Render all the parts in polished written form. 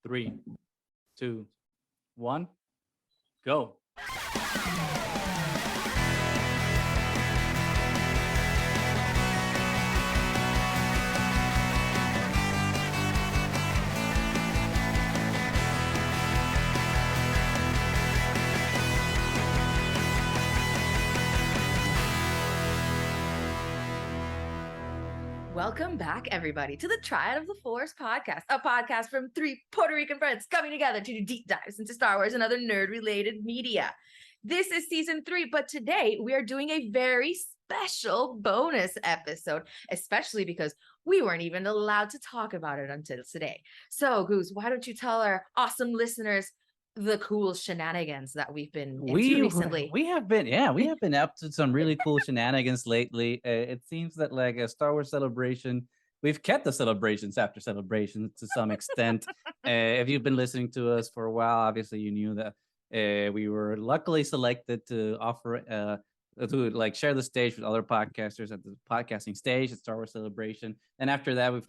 3, 2, 1, go. Welcome back, everybody, to the Triad of the Force podcast, a podcast from three Puerto Rican friends coming together to do deep dives into Star Wars and other nerd-related media. This is season 3, but today we are doing a very special bonus episode, especially because we weren't even allowed to talk about it until today. So, Goose, why don't you tell our awesome listeners the cool shenanigans that we've been into recently? We have been up to some really cool shenanigans lately. It seems that like a Star Wars celebration, we've kept the celebrations after celebrations to some extent. If you've been listening to us for a while, obviously you knew that we were luckily selected to offer to like share the stage with other podcasters at the podcasting stage at Star Wars Celebration. And after that, we've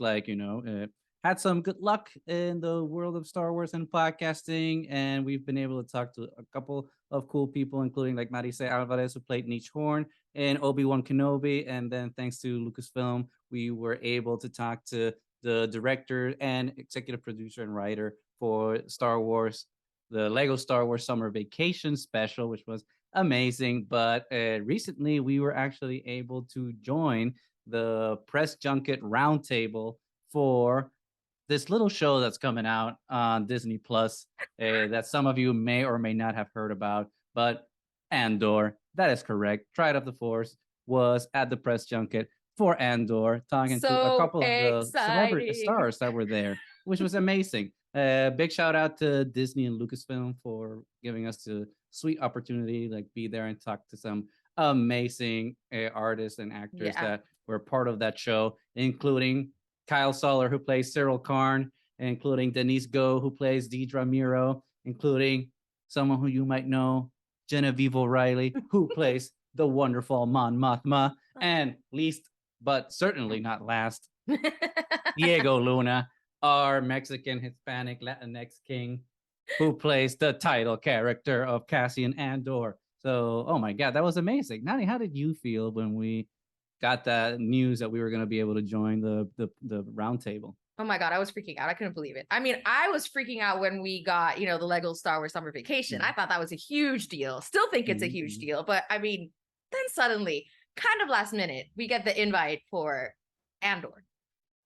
had some good luck in the world of Star Wars and podcasting, and we've been able to talk to a couple of cool people, including like Marise Alvarez, who played Niche Horn in Obi-Wan Kenobi, and then thanks to Lucasfilm, we were able to talk to the director and executive producer and writer for Star Wars, the Lego Star Wars Summer Vacation Special, which was amazing. But recently, we were actually able to join the press junket roundtable for this little show that's coming out on Disney Plus that some of you may or may not have heard about, but Andor, that is correct. Triad of the Force was at the press junket for Andor, talking to a couple of the celebrity stars that were there, which was amazing. Big shout out to Disney and Lucasfilm for giving us the sweet opportunity, like be there and talk to some amazing artists and actors that were part of that show, including Kyle Soller, who plays Syril Karn, including Denise Gough, who plays Dedra Meero, including someone who you might know, Genevieve O'Reilly, who plays the wonderful Mon Mothma, and least but certainly not last, Diego Luna, our Mexican, Hispanic, Latinx king, who plays the title character of Cassian Andor. So, oh my God, that was amazing. Nani, how did you feel when we got that news that we were going to be able to join the roundtable? Oh my God, I was freaking out. I couldn't believe it. I mean, I was freaking out when we got, the Lego Star Wars Summer Vacation. I thought that was a huge deal. Still think it's a huge deal. But I mean, then suddenly, kind of last minute, we get the invite for Andor,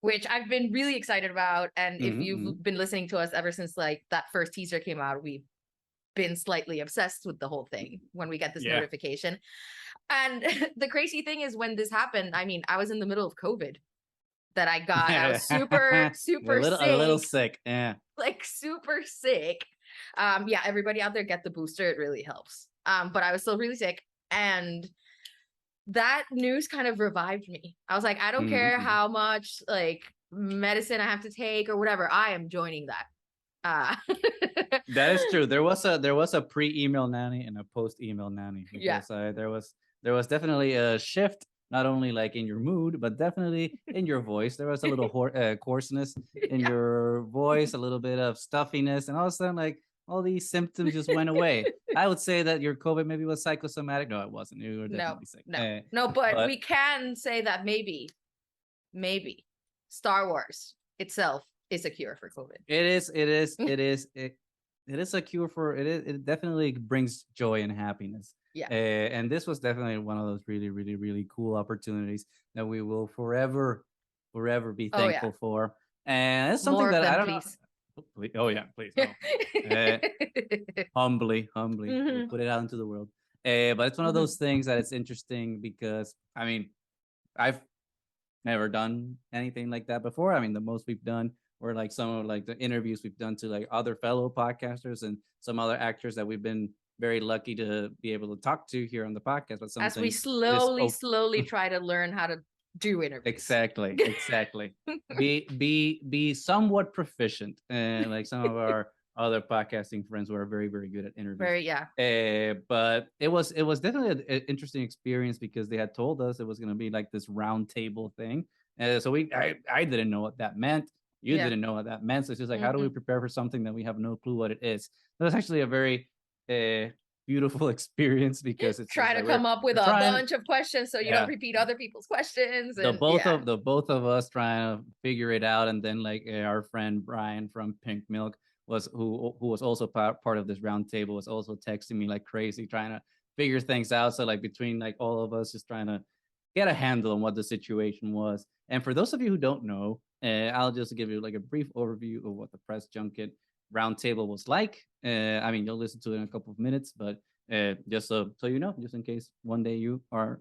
which I've been really excited about. And if you've been listening to us ever since like that first teaser came out, we've been slightly obsessed with the whole thing when we get this notification. And the crazy thing is when this happened, I mean, I was in the middle of COVID that I got. I was super sick. A little sick. Yeah. Like super sick. Everybody out there get the booster. It really helps. But I was still really sick. And that news kind of revived me. I was like, I don't care how much like medicine I have to take or whatever. I am joining that. That is true. There was a pre-email nanny and a post-email nanny. Because, there was definitely a shift, not only like in your mood, but definitely in your voice. There was a little coarseness in your voice, a little bit of stuffiness, and all of a sudden, like all these symptoms just went away. I would say that your COVID maybe was psychosomatic. No, it wasn't. You were definitely sick. But we can say that maybe Star Wars itself is a cure for COVID. It is a cure for it. It definitely brings joy and happiness. Yeah. And this was definitely one of those really, really, really cool opportunities that we will forever be thankful for. And it's something that I don't know. Oh yeah, please. No. Humbly, we'll put it out into the world. But it's one of those things that it's interesting because I mean, I've never done anything like that before. I mean, the most we've done were like some of like the interviews we've done to like other fellow podcasters and some other actors that we've been very lucky to be able to talk to here on the podcast. But as we slowly try to learn how to do interviews. Exactly. be somewhat proficient, and like some of our other podcasting friends who are very, very good at interviews. But it was definitely an interesting experience because they had told us it was going to be like this round table thing. So I didn't know what that meant. You didn't know what that meant. So it's just like, how do we prepare for something that we have no clue what it is? So it's actually a very beautiful experience because it's try to come up with a bunch of questions so you don't repeat other people's questions. And the both of us trying to figure it out, and then like our friend Bryan from Pink Milk was who was also part of this round table was also texting me like crazy trying to figure things out. So like between like all of us just trying to get a handle on what the situation was. And for those of you who don't know, I'll just give you like a brief overview of what the press junket roundtable was like. I mean, you'll listen to it in a couple of minutes, but just so you know, just in case one day you are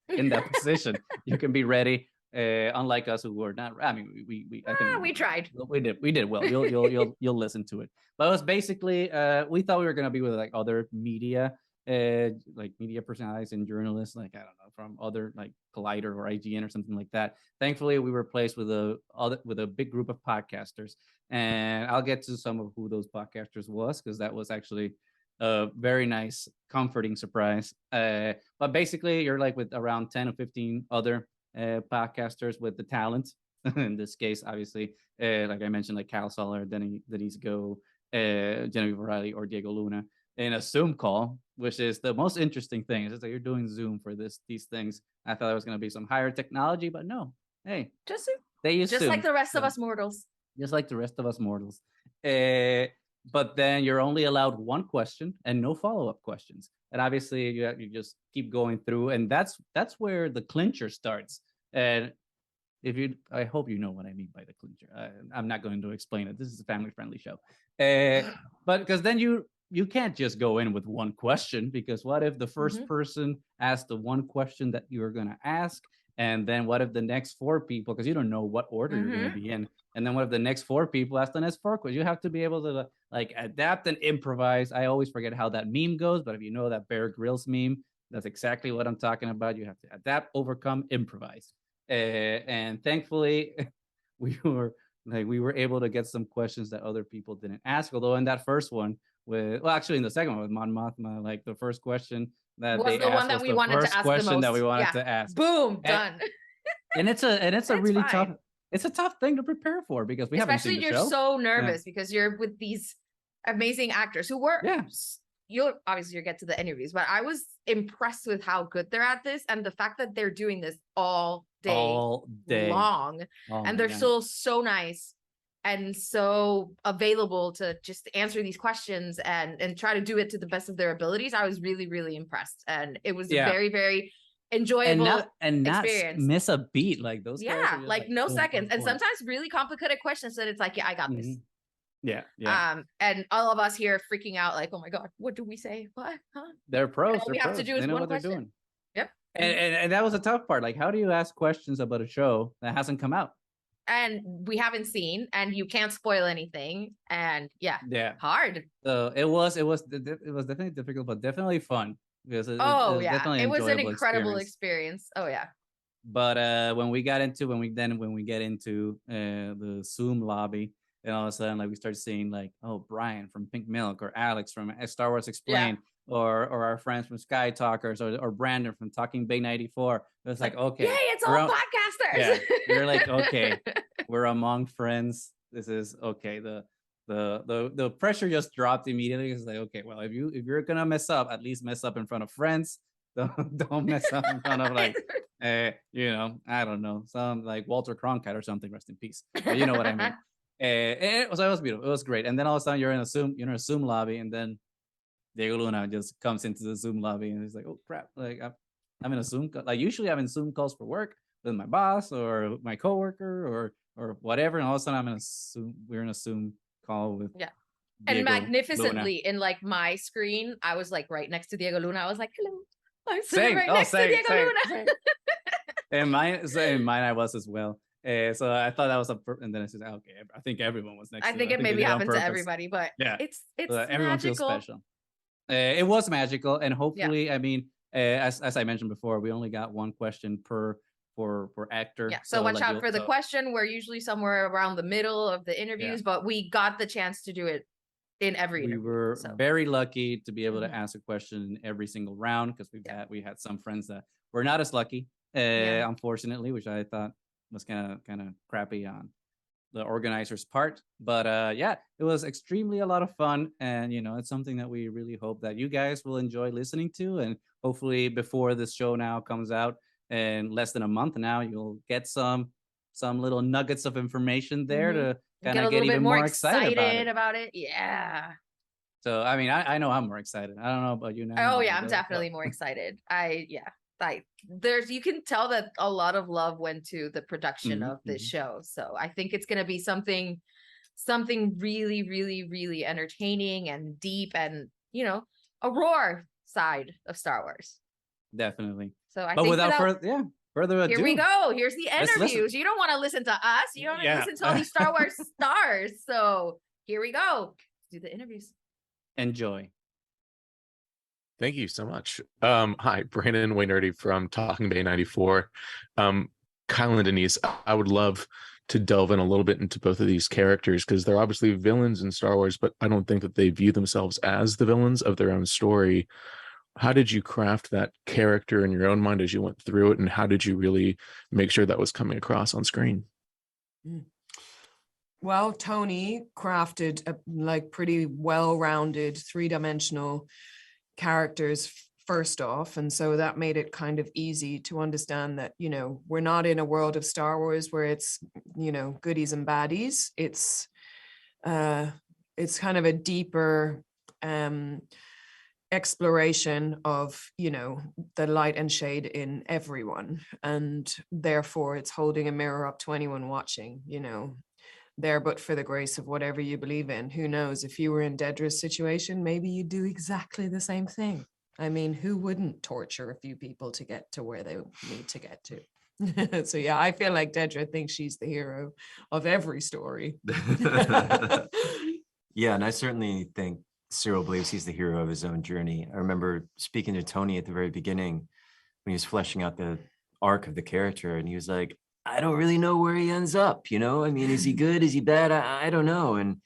in that position, you can be ready. Unlike us who were not. I mean, I think we tried. We did well. You'll listen to it. But it was basically we thought we were gonna be with like other media. Like media personalities and journalists, like I don't know, from other like Collider or IGN or something like that. Thankfully, we were placed with a big group of podcasters, and I'll get to some of who those podcasters was because that was actually a very nice, comforting surprise. But basically, you're like with around 10 or 15 other podcasters with the talent. In this case, obviously, like I mentioned, like Cal Soller, Denise Gough, Genevieve O'Reilly, or Diego Luna. In a Zoom call, which is the most interesting thing. It's just like you're doing Zoom for these things. I thought it was going to be some higher technology, but no. Hey, just Zoom. They use just Zoom. Like the rest of us mortals. Just like the rest of us mortals. But then you're only allowed one question and no follow-up questions. And obviously you just keep going through, and that's where the clincher starts. And I hope you know what I mean by the clincher. I'm not going to explain it. This is a family-friendly show. But because then you can't just go in with one question, because what if the first person asked the one question that you're going to ask, and then what if the next four people, because you don't know what order you're going to be in, and then what if the next four people ask the next four questions? You have to be able to like adapt and improvise. I always forget how that meme goes, but if you know that Bear Grylls meme, that's exactly what I'm talking about. You have to adapt, overcome, improvise. And thankfully, we were able to get some questions that other people didn't ask. Although in that first one, actually in the second one with Mon Mothma, like the first question that was they the asked one that was we the wanted first to ask question the most. that we wanted to ask. Boom, done. And it's a really tough. It's a tough thing to prepare for because we haven't seen the show. Especially you're so nervous because you're with these amazing actors who were. You'll get to the interviews, but I was impressed with how good they're at this, and the fact that they're doing this all day long, and they're still so nice and so available to just answer these questions and try to do it to the best of their abilities. I was really, really impressed, and it was a very, very enjoyable and not experience. Miss a beat, like those guys are just like no seconds, and sometimes really complicated questions that it's like, I got this. And all of us here freaking out like, oh my god, what do we say? What? They're pros. All we have to do is one question. And that was a tough part. Like, how do you ask questions about a show that hasn't come out and we haven't seen, and you can't spoil anything? And hard. So it was definitely difficult, but definitely fun, because it was an incredible experience. But when we get into the Zoom lobby, and all of a sudden, like, we start seeing like, oh, Bryan from Pink Milk, or Alex from Star Wars Explained, or our friends from Sky Talkers, or Brandon from Talking Big 94. It's like, okay, yay, it's all podcasters. You're like, okay, we're among friends. This is okay. The pressure just dropped immediately. It's like, okay, well, if you're gonna mess up, at least mess up in front of friends. Don't mess up in front of like I don't know, some like Walter Cronkite or something. Rest in peace. But you know what I mean. It was beautiful. It was great. And then all of a sudden you're in a Zoom lobby, and then Diego Luna just comes into the Zoom lobby, and he's like, oh crap, like I'm in a Zoom call. Like, usually I'm in Zoom calls for work with my boss or my coworker or whatever, and all of a sudden we're in a Zoom call with Diego and magnificently Luna. In like my screen, I was like right next to Diego Luna. I was like, hello, I'm sitting next to Diego Luna. And mine I was as well. So I thought that was and then I said, okay, I think everyone was next. I think it maybe happened to everybody, but it's everyone feels magical. special. It was magical, and hopefully, I mean, as I mentioned before, we only got one question per actor. So watch out for the question. We're usually somewhere around the middle of the interviews, but we got the chance to do it in every interview. We were very lucky to be able to ask a question in every single round, because we had some friends that were not as lucky, unfortunately, which I thought was kind of crappy on the organizers' part. But yeah, it was extremely a lot of fun, and it's something that we really hope that you guys will enjoy listening to, and hopefully before this show now comes out in less than a month now, you'll get some little nuggets of information there Mhm. to kind Get a of get little bit even more more excited about it. Yeah. So, I mean, I know I'm more excited. I don't know about you now. Oh yeah, I'm definitely more excited. You can tell that a lot of love went to the production of this show. So I think it's gonna be something really, really, really entertaining and deep, and a roar side of Star Wars. Definitely. So I But think without further ado, here we go. Here's the let's listen. interviews. You don't want to listen to us. You don't want to listen to all these Star Wars stars. So here we go. Let's do the interviews. Enjoy. Thank you so much. Hi, Brandon Waynerdy from Talking Bay 94. Kyle and Denise, I would love to delve in a little bit into both of these characters, because they're obviously villains in Star Wars, but I don't think that they view themselves as the villains of their own story. How did you craft that character in your own mind as you went through it, and how did you really make sure that was coming across on screen? Well, Tony crafted a pretty well-rounded, three-dimensional characters first off, and so that made it kind of easy to understand that we're not in a world of Star Wars where it's goodies and baddies. It's kind of a deeper exploration of the light and shade in everyone, and therefore it's holding a mirror up to anyone watching. There but for the grace of whatever you believe in. Who knows, if you were in Dedra's situation, maybe you'd do exactly the same thing. I mean, who wouldn't torture a few people to get to where they need to get to? So yeah, I feel like Dedra thinks she's the hero of every story. Yeah, and I certainly think Syril believes he's the hero of his own journey. I remember speaking to Tony at the very beginning when he was fleshing out the arc of the character, and he was like, I don't really know where he ends up, I mean, is he good? Is he bad? I don't know. And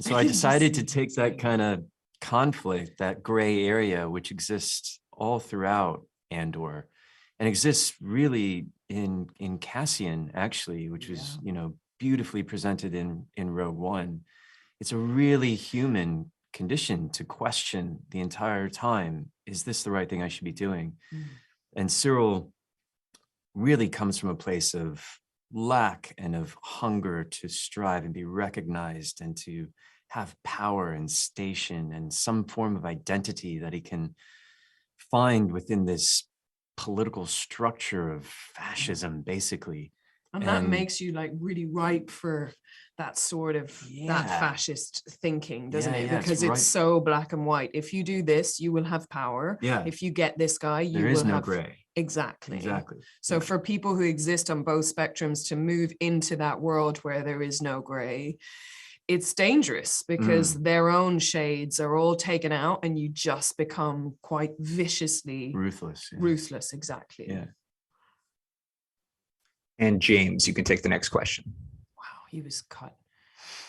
so I decided to take that kind of conflict, that gray area, which exists all throughout Andor and exists really in Cassian, actually, which was, beautifully presented in Rogue One. It's a really human condition to question the entire time. Is this the right thing I should be doing? And Syril really comes from a place of lack and of hunger to strive and be recognized and to have power and station and some form of identity that he can find within this political structure of fascism, basically. And that makes you really ripe for that sort of that fascist thinking, doesn't it? Because it's so black and white. If you do this, you will have power. Yeah. If you get this guy, you will have... There is no gray. Exactly. So Yeah. for people who exist on both spectrums to move into that world where there is no gray, it's dangerous because their own shades are all taken out and you just become quite viciously Ruthless. ruthless. Exactly. Yeah. And James, you can take the next question. Wow, he was cut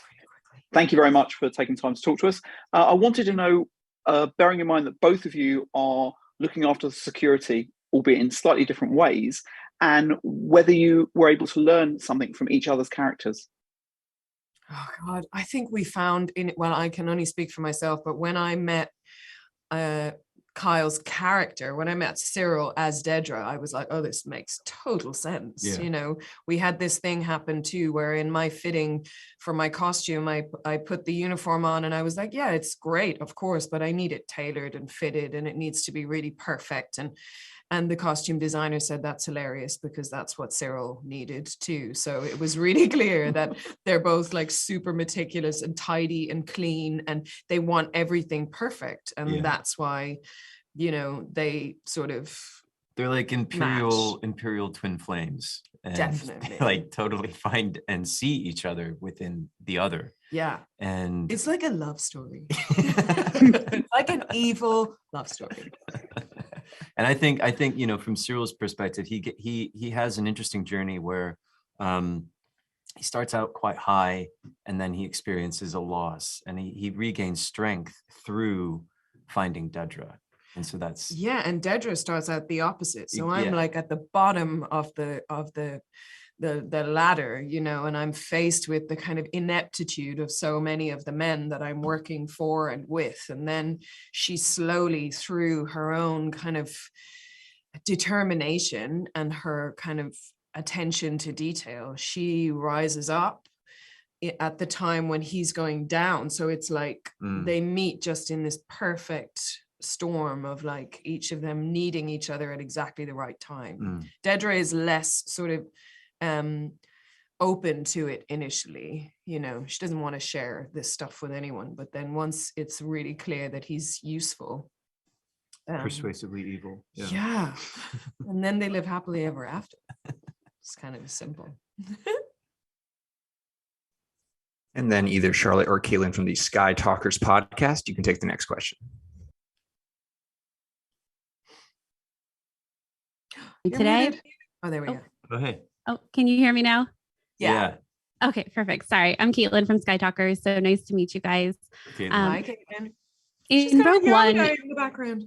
pretty quickly. Thank you very much for taking time to talk to us. I wanted to know, bearing in mind that both of you are looking after the security, albeit in slightly different ways, and whether you were able to learn something from each other's characters. Oh God, I think we found I can only speak for myself, but when I met Kyle's character, when I met Syril as Dedra, I was like, oh, this makes total sense. Yeah. We had this thing happen too, where in my fitting for my costume, I put the uniform on and I was like, yeah, it's great, of course, but I need it tailored and fitted and it needs to be really perfect. And the costume designer said that's hilarious because that's what Syril needed too. So it was really clear that they're both super meticulous and tidy and clean and they want everything perfect. And that's why, they sort of... They're like imperial twin flames. And Definitely. They totally find and see each other within the other. Yeah. And it's like a love story. It's like an evil love story. And I think from Cyril's perspective, he has an interesting journey where he starts out quite high and then he experiences a loss and he regains strength through finding Dedra. And so that's... Yeah, and Dedra starts out the opposite. So I'm at the bottom of the the ladder, you know, and I'm faced with the kind of ineptitude of so many of the men that I'm working for and with. And then she slowly, through her own kind of determination and her kind of attention to detail, she rises up at the time when he's going down. So it's like they meet just in this perfect storm of like each of them needing each other at exactly the right time. Dedra is less sort of open to it initially, you know, she doesn't want to share this stuff with anyone, but then once it's really clear that he's useful, persuasively evil. Yeah. And then they live happily ever after. It's kind of simple. And then either Charlotte or Caitlin from the Sky Talkers podcast, you can take the next question. Today? Oh, there we go. Oh, hey. Oh, can you hear me now? Yeah. Okay, perfect. Sorry. I'm Caitlin from Sky Talkers. So nice to meet you guys. Hi, Caitlin. In Rogue One, in the background.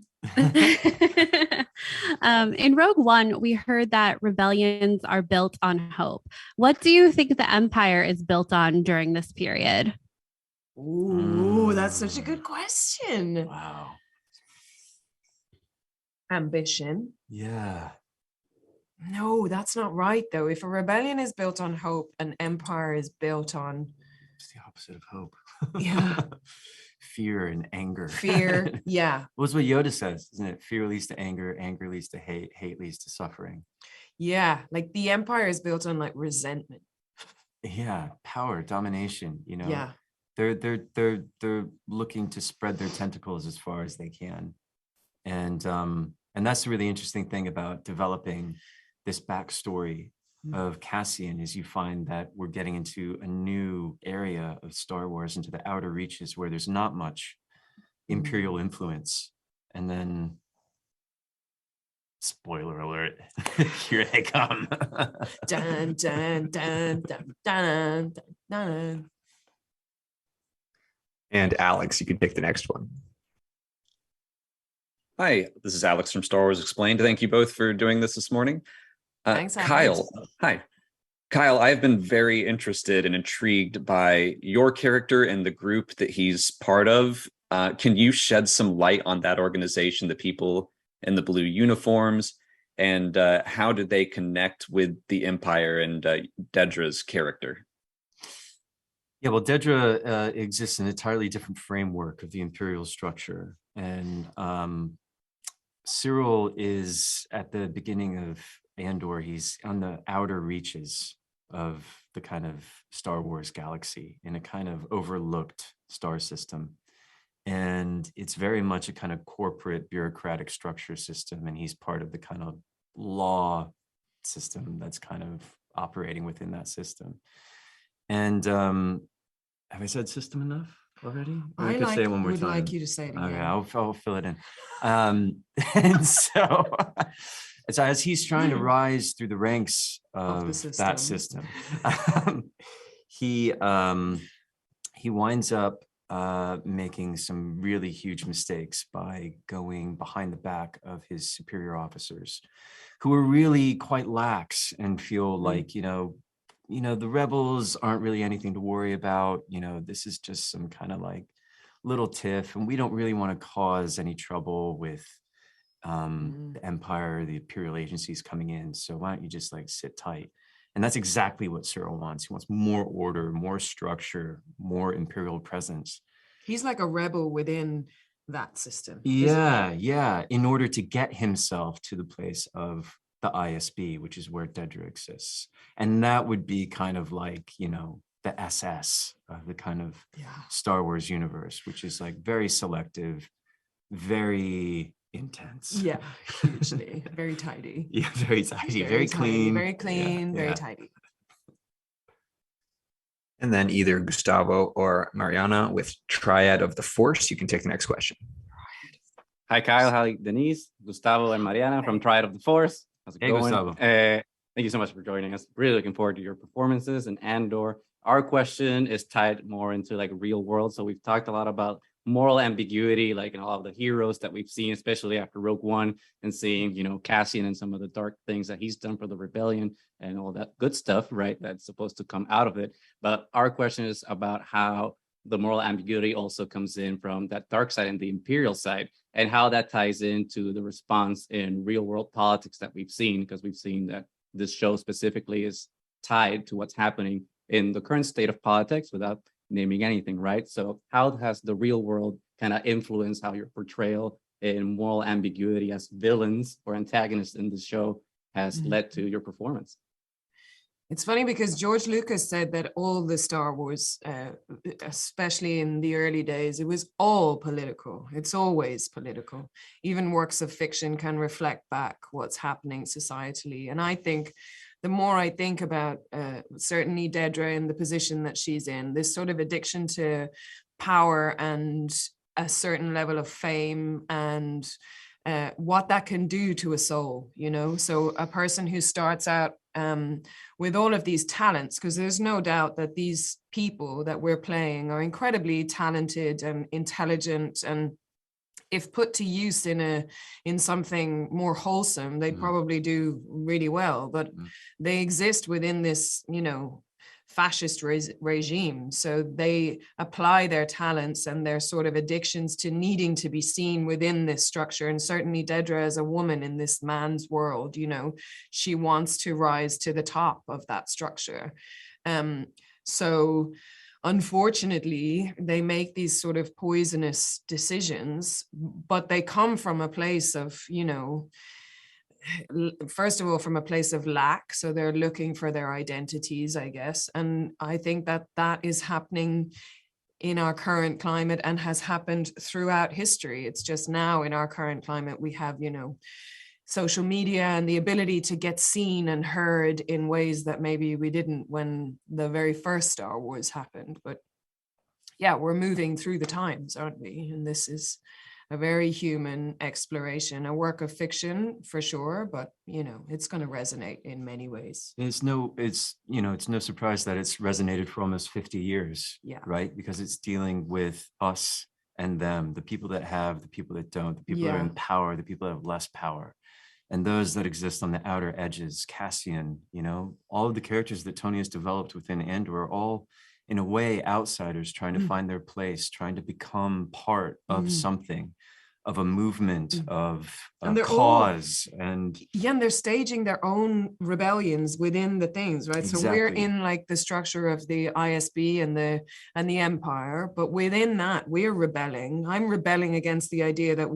In Rogue One, we heard that rebellions are built on hope. What do you think the Empire is built on during this period? Ooh, that's such a good question. Wow. Ambition. Yeah. No, that's not right, though. If a rebellion is built on hope, an empire is built on... It's the opposite of hope. Yeah. Fear and anger. Fear, yeah. Well, it's what Yoda says, isn't it? Fear leads to anger, anger leads to hate, hate leads to suffering. Yeah, like the empire is built on like resentment. Yeah, power, domination, you know. Yeah. They're looking to spread their tentacles as far as they can. And that's the really interesting thing about developing this backstory of Cassian is you find that we're getting into a new area of Star Wars, into the outer reaches where there's not much Imperial influence. And then, spoiler alert, here they come. Dun, dun, dun, dun, dun, dun. And Alex, you can take the next one. Hi, this is Alex from Star Wars Explained. Thank you both for doing this morning. Thanks, Kyle. Hi. Kyle, I've been very interested and intrigued by your character and the group that he's part of. Can you shed some light on that organization, the people in the blue uniforms, and how did they connect with the Empire and Dedra's character? Yeah, well, Dedra exists in an entirely different framework of the Imperial structure. And Syril is at the beginning of Andor. He's on the outer reaches of the kind of Star Wars galaxy in a kind of overlooked star system. And it's very much a kind of corporate bureaucratic structure system. And he's part of the kind of law system that's kind of operating within that system. And have I said system enough already? Or I could say it one more time. I would like you to say it again. Okay, I'll fill it in. And so as he's trying to rise through the ranks of that system, he winds up making some really huge mistakes by going behind the back of his superior officers, who are really quite lax and feel like, you know, the rebels aren't really anything to worry about. You know, this is just some kind of like little tiff, and we don't really want to cause any trouble with the Empire, the Imperial agencies coming in. So why don't you just like sit tight? And that's exactly what Syril wants. He wants more order, more structure, more Imperial presence. He's like a rebel within that system. Yeah. In order to get himself to the place of the ISB, which is where Dedra exists. And that would be kind of like, you know, the SS of the kind of Star Wars universe, which is like very selective, very intense. Yeah, hugely. Very tidy. Yeah, very tidy, very clean. Very clean, very tidy. And then either Gustavo or Mariana with Triad of the Force. You can take the next question. Hi, Kyle. Hi, Denise, Gustavo, and Mariana from Triad of the Force. How's it going? Gustavo. Thank you so much for joining us. Really looking forward to your performances and Andor. Our question is tied more into like real world. So we've talked a lot about moral ambiguity, like in all of the heroes that we've seen, especially after Rogue One, and seeing, Cassian and some of the dark things that he's done for the rebellion and all that good stuff, right? That's supposed to come out of it. But our question is about how the moral ambiguity also comes in from that dark side and the imperial side, and how that ties into the response in real world politics that we've seen, because we've seen that this show specifically is tied to what's happening in the current state of politics without naming anything, right? So how has the real world kind of influenced how your portrayal in moral ambiguity as villains or antagonists in the show has led to your performance? It's funny because George Lucas said that all the Star Wars, especially in the early days, it was all political. It's always political. Even works of fiction can reflect back what's happening societally. And I think the more I think about certainly Dedra in the position that she's in, this sort of addiction to power and a certain level of fame and what that can do to a soul, So a person who starts out with all of these talents, because there's no doubt that these people that we're playing are incredibly talented and intelligent, and if put to use in something more wholesome, they probably do really well, but they exist within this, fascist regime. So they apply their talents and their sort of addictions to needing to be seen within this structure. And certainly Dedra, as a woman in this man's world, she wants to rise to the top of that structure. So unfortunately, they make these sort of poisonous decisions, but they come from a place of, first of all, from a place of lack. So they're looking for their identities, I guess. And I think that is happening in our current climate and has happened throughout history. It's just now in our current climate, we have, social media and the ability to get seen and heard in ways that maybe we didn't when the very first Star Wars happened. But yeah, we're moving through the times, aren't we? And this is a very human exploration, a work of fiction for sure, but it's going to resonate in many ways. It's no surprise that it's resonated for almost 50 years, right? Because it's dealing with us and them, the people that have, the people that don't, the people that are in power, the people that have less power, and those that exist on the outer edges. Cassian, all of the characters that Tony has developed within Andor are all, in a way, outsiders trying to find their place, trying to become part of something, of a movement, of a cause. And they're staging their own rebellions within the things, right? Exactly. So we're in like the structure of the ISB and the Empire, but within that we're rebelling. I'm rebelling against the idea that,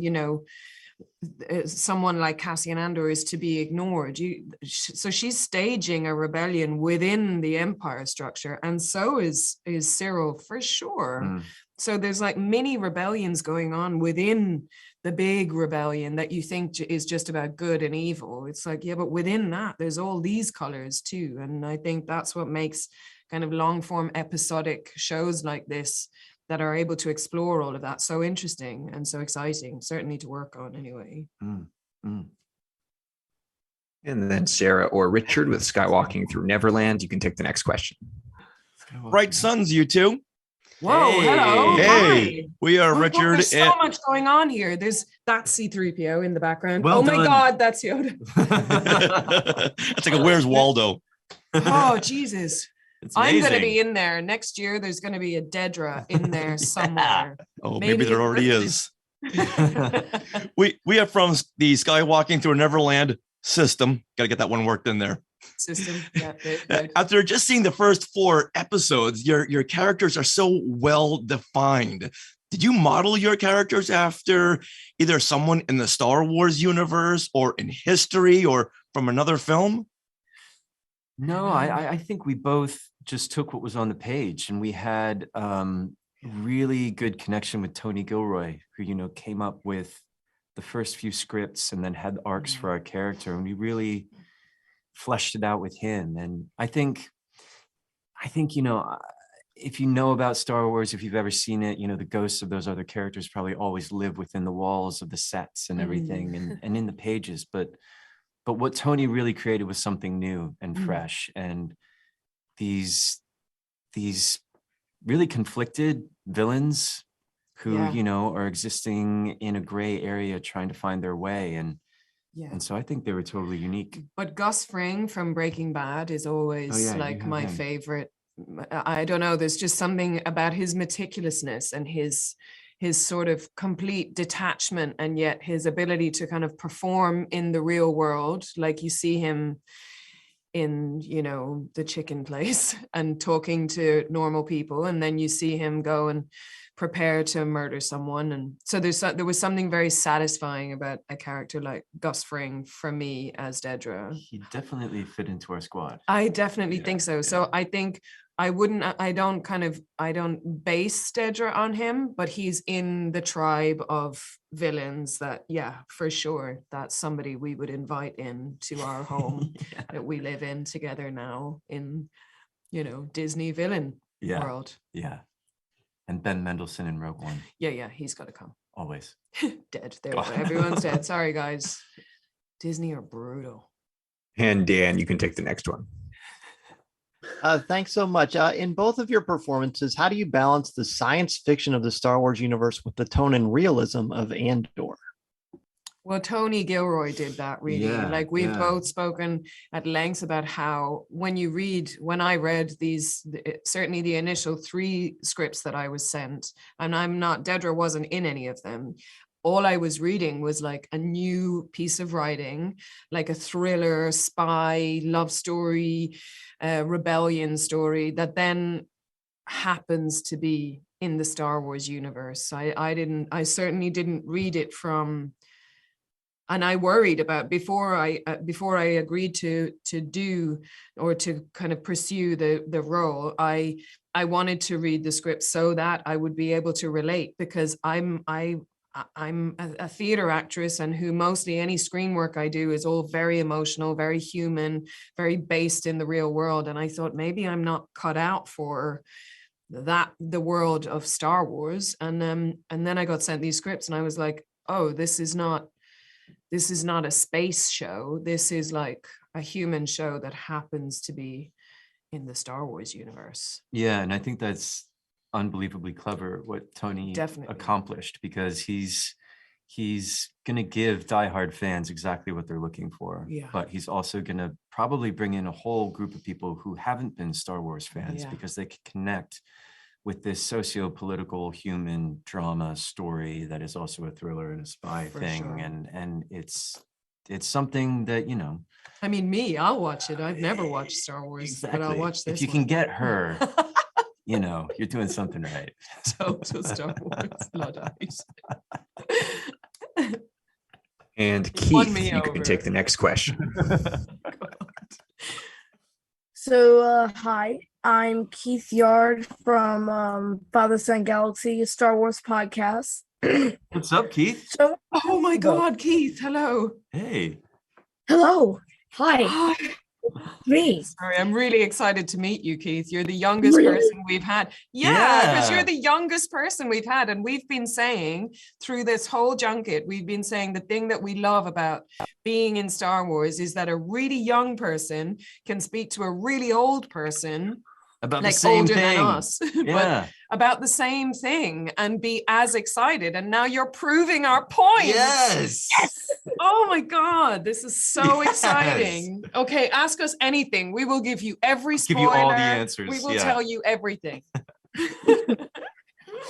someone like Cassian Andor is to be ignored. So she's staging a rebellion within the Empire structure, and so is Syril for sure. So there's like mini rebellions going on within the big rebellion that you think is just about good and evil. It's like, but within that there's all these colors too, and I think that's what makes kind of long form episodic shows like this that are able to explore all of that so interesting and so exciting, certainly to work on anyway. And then Sarah or Richard with Skywalking Through Neverland. You can take the next question. Right sons, you two. Whoa, hello. Hey, Hi. we are Richard. There's so much going on here. That's C-3PO in the background. Well my done. God, that's Yoda. It's like a Where's Waldo? Oh, Jesus. It's I'm going to amazing. be in there. Next year, there's going to be a Dedra in there somewhere. Oh, maybe there already in- is. We are from the Skywalking Through Neverland system. Got to get that one worked in there. System. Yeah, good. After just seeing the first 4 episodes, your characters are so well defined. Did you model your characters after either someone in the Star Wars universe or in history or from another film? No, I think we both just took what was on the page, and we had really good connection with Tony Gilroy, who came up with the first few scripts and then had arcs for our character, and we really fleshed it out with him. And I think if you know about Star Wars, if you've ever seen it, the ghosts of those other characters probably always live within the walls of the sets and everything, and in the pages, but what Tony really created was something new and fresh, and these really conflicted villains who, are existing in a gray area trying to find their way. And so I think they were totally unique. But Gus Fring from Breaking Bad is always my favorite. I don't know. There's just something about his meticulousness and his sort of complete detachment, and yet his ability to kind of perform in the real world. Like you see him in, the chicken place and talking to normal people, and then you see him go and prepare to murder someone. And so there was something very satisfying about a character like Gus Fring for me as Dedra. He definitely fit into our squad. I definitely think so. So I think I don't base Dedra on him, but he's in the tribe of villains that, for sure, that's somebody we would invite in to our home that we live in together now in, Disney villain world. Yeah. And Ben Mendelsohn in Rogue One. Yeah, he's got to come. Always. Dead. There, everyone's dead. Sorry, guys. Disney are brutal. And Dan, you can take the next one. Thanks so much. In both of your performances, how do you balance the science fiction of the Star Wars universe with the tone and realism of Andor? Well, Tony Gilroy did that really. We've both spoken at length about how when I read these, certainly the initial 3 scripts that I was sent, and Dedra wasn't in any of them. All I was reading was like a new piece of writing, like a thriller, spy, love story, rebellion story that then happens to be in the Star Wars universe. I certainly didn't read it from, and I worried about before I agreed to do or to kind of pursue the role. I wanted to read the script so that I would be able to relate, because I'm a theater actress, and who mostly any screen work I do is all very emotional, very human, very based in the real world. And I thought maybe I'm not cut out for the world of Star Wars. And then I got sent these scripts, and I was like, oh, this is not a space show. This is like a human show that happens to be in the Star Wars universe. Yeah, and I think that's unbelievably clever what Tony accomplished, because he's going to give diehard fans exactly what they're looking for. Yeah. But he's also going to probably bring in a whole group of people who haven't been Star Wars fans, because they can connect with this socio-political human drama story that is also a thriller and a spy thing. Sure. And it's something that, I mean, I'll watch it. I've never watched Star Wars, but I'll watch this. If you can get her, you're doing something right. So Star Wars, Blood Eyes. And Keith, you can take the next question. So, hi, I'm Keith Yard from Father Son Galaxy, a Star Wars podcast. What's up, Keith? Oh my God, Keith, hello. Hey. Hello. Hi. Me. Sorry, I'm really excited to meet you, Keith. You're the youngest person we've had. Yeah, because you're the youngest person we've had. And we've been saying through this whole junket, we've been saying the thing that we love about being in Star Wars is that a really young person can speak to a really old person about like the same older thing. than us, but about the same thing and be as excited. And now you're proving our point. Yes. Oh my God, this is so exciting. Okay, ask us anything. We will give you every spoiler. Give you all the answers. We will tell you everything.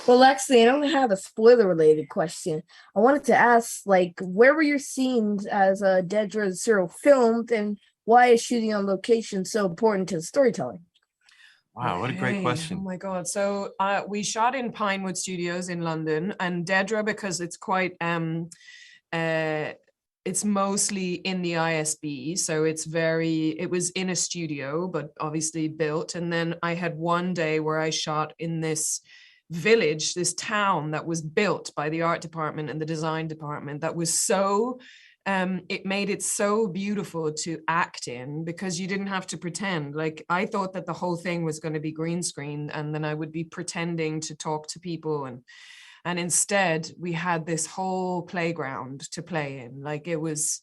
Well, actually, I don't have a spoiler-related question. I wanted to ask, where were your scenes as Dedra and Syril filmed, and why is shooting on location so important to the storytelling? Wow, what a great question. Oh my God. So we shot in Pinewood Studios in London, and Dedra, because it's quite, it's mostly in the ISB. So it was in a studio, but obviously built. And then I had one day where I shot in this village, this town that was built by the art department and the design department that was so it made it so beautiful to act in, because you didn't have to pretend. Like, I thought that the whole thing was going to be green screen, and then I would be pretending to talk to people, and instead we had this whole playground to play in. Like, it was,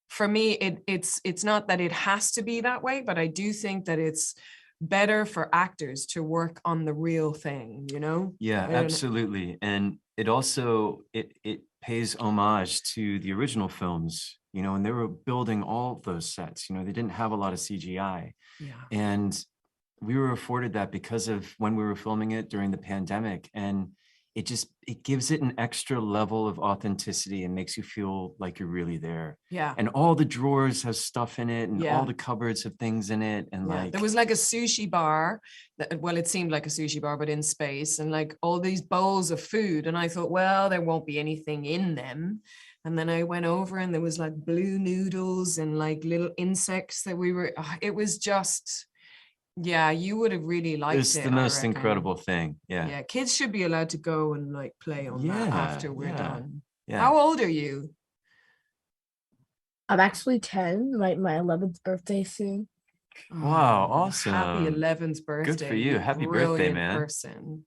for me, it's not that it has to be that way, but I do think that it's better for actors to work on the real thing, you know? Yeah, I don't know. absolutely. And it also it pays homage to the original films, you know, and they were building all those sets, you know, they didn't have a lot of CGI. Yeah. And we were afforded that because of when we were filming it during the pandemic. And it gives it an extra level of authenticity and makes you feel like you're really there. Yeah. And all the drawers have stuff in it, and Yeah. all the cupboards have things in it. And Yeah, like there was like a sushi bar that, well, it seemed like a sushi bar, but in space, and like all these bowls of food. And I thought, well, there won't be anything in them. And then I went over and there was like blue noodles and like little insects that it was just, yeah, you would have really liked it's it. the I most reckon. incredible thing. Yeah. Yeah, kids should be allowed to go and like play on that after we're done. Yeah. How old are you? I'm actually 10, my 11th birthday soon. Wow, Oh, awesome. Happy 11th birthday. Good for you. Happy birthday, brilliant man. Person.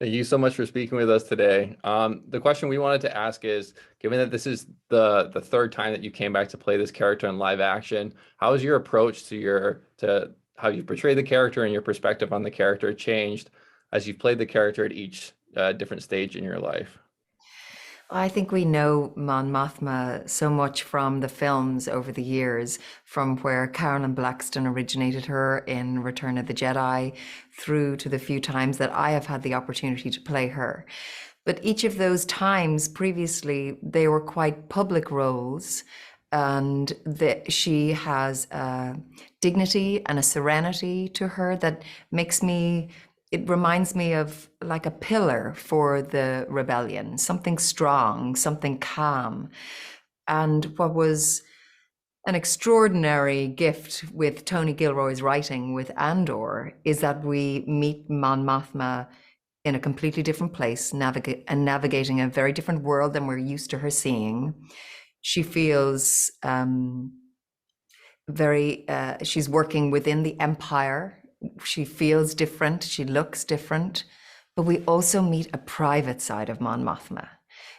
Thank you so much for speaking with us today. The question we wanted to ask is, given that this is the third time that you came back to play this character in live action, how has your approach to how you portray the character and your perspective on the character changed as you've played the character at each different stage in your life? I think we know Mon Mothma so much from the films over the years, from where Carolyn Blackstone originated her in Return of the Jedi, through to the few times that I have had the opportunity to play her. But each of those times previously, they were quite public roles, and she has a dignity and a serenity to her that it reminds me of like a pillar for the rebellion, something strong, something calm. And what was an extraordinary gift with Tony Gilroy's writing with Andor is that we meet Mon Mothma in a completely different place, navigating a very different world than we're used to her seeing. She feels she's working within the Empire. She feels different, she looks different, but we also meet a private side of Mon Mothma.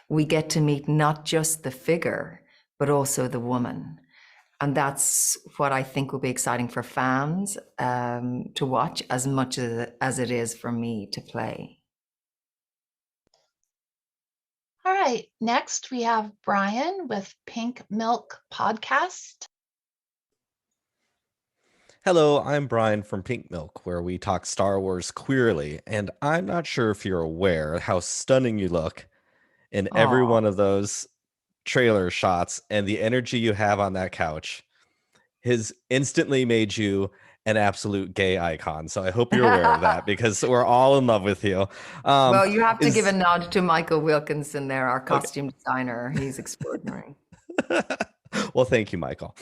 We get to meet not just the figure, but also the woman. And that's what I think will be exciting for fans to watch as much as it is for me to play. All right, next we have Bryan with Pink Milk Podcast. Hello, I'm Bryan from Pink Milk, where we talk Star Wars queerly, and I'm not sure if you're aware how stunning you look in every one of those trailer shots, and the energy you have on that couch has instantly made you an absolute gay icon. So I hope you're aware of that, because we're all in love with you. Well, you have to give a nod to Michael Wilkinson there, our costume designer. He's extraordinary. Well, thank you, Michael.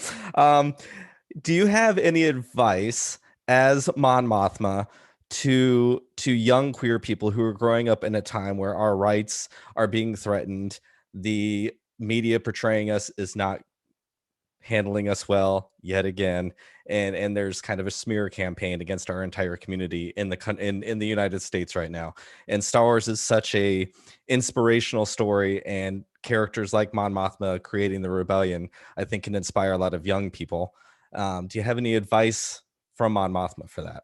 Do you have any advice as Mon Mothma to young queer people who are growing up in a time where our rights are being threatened, the media portraying us is not handling us well yet again, and there's kind of a smear campaign against our entire community in the United States right now, and Star Wars is such a inspirational story, and characters like Mon Mothma creating the rebellion, I think, can inspire a lot of young people. Do you have any advice from Mon Mothma for that?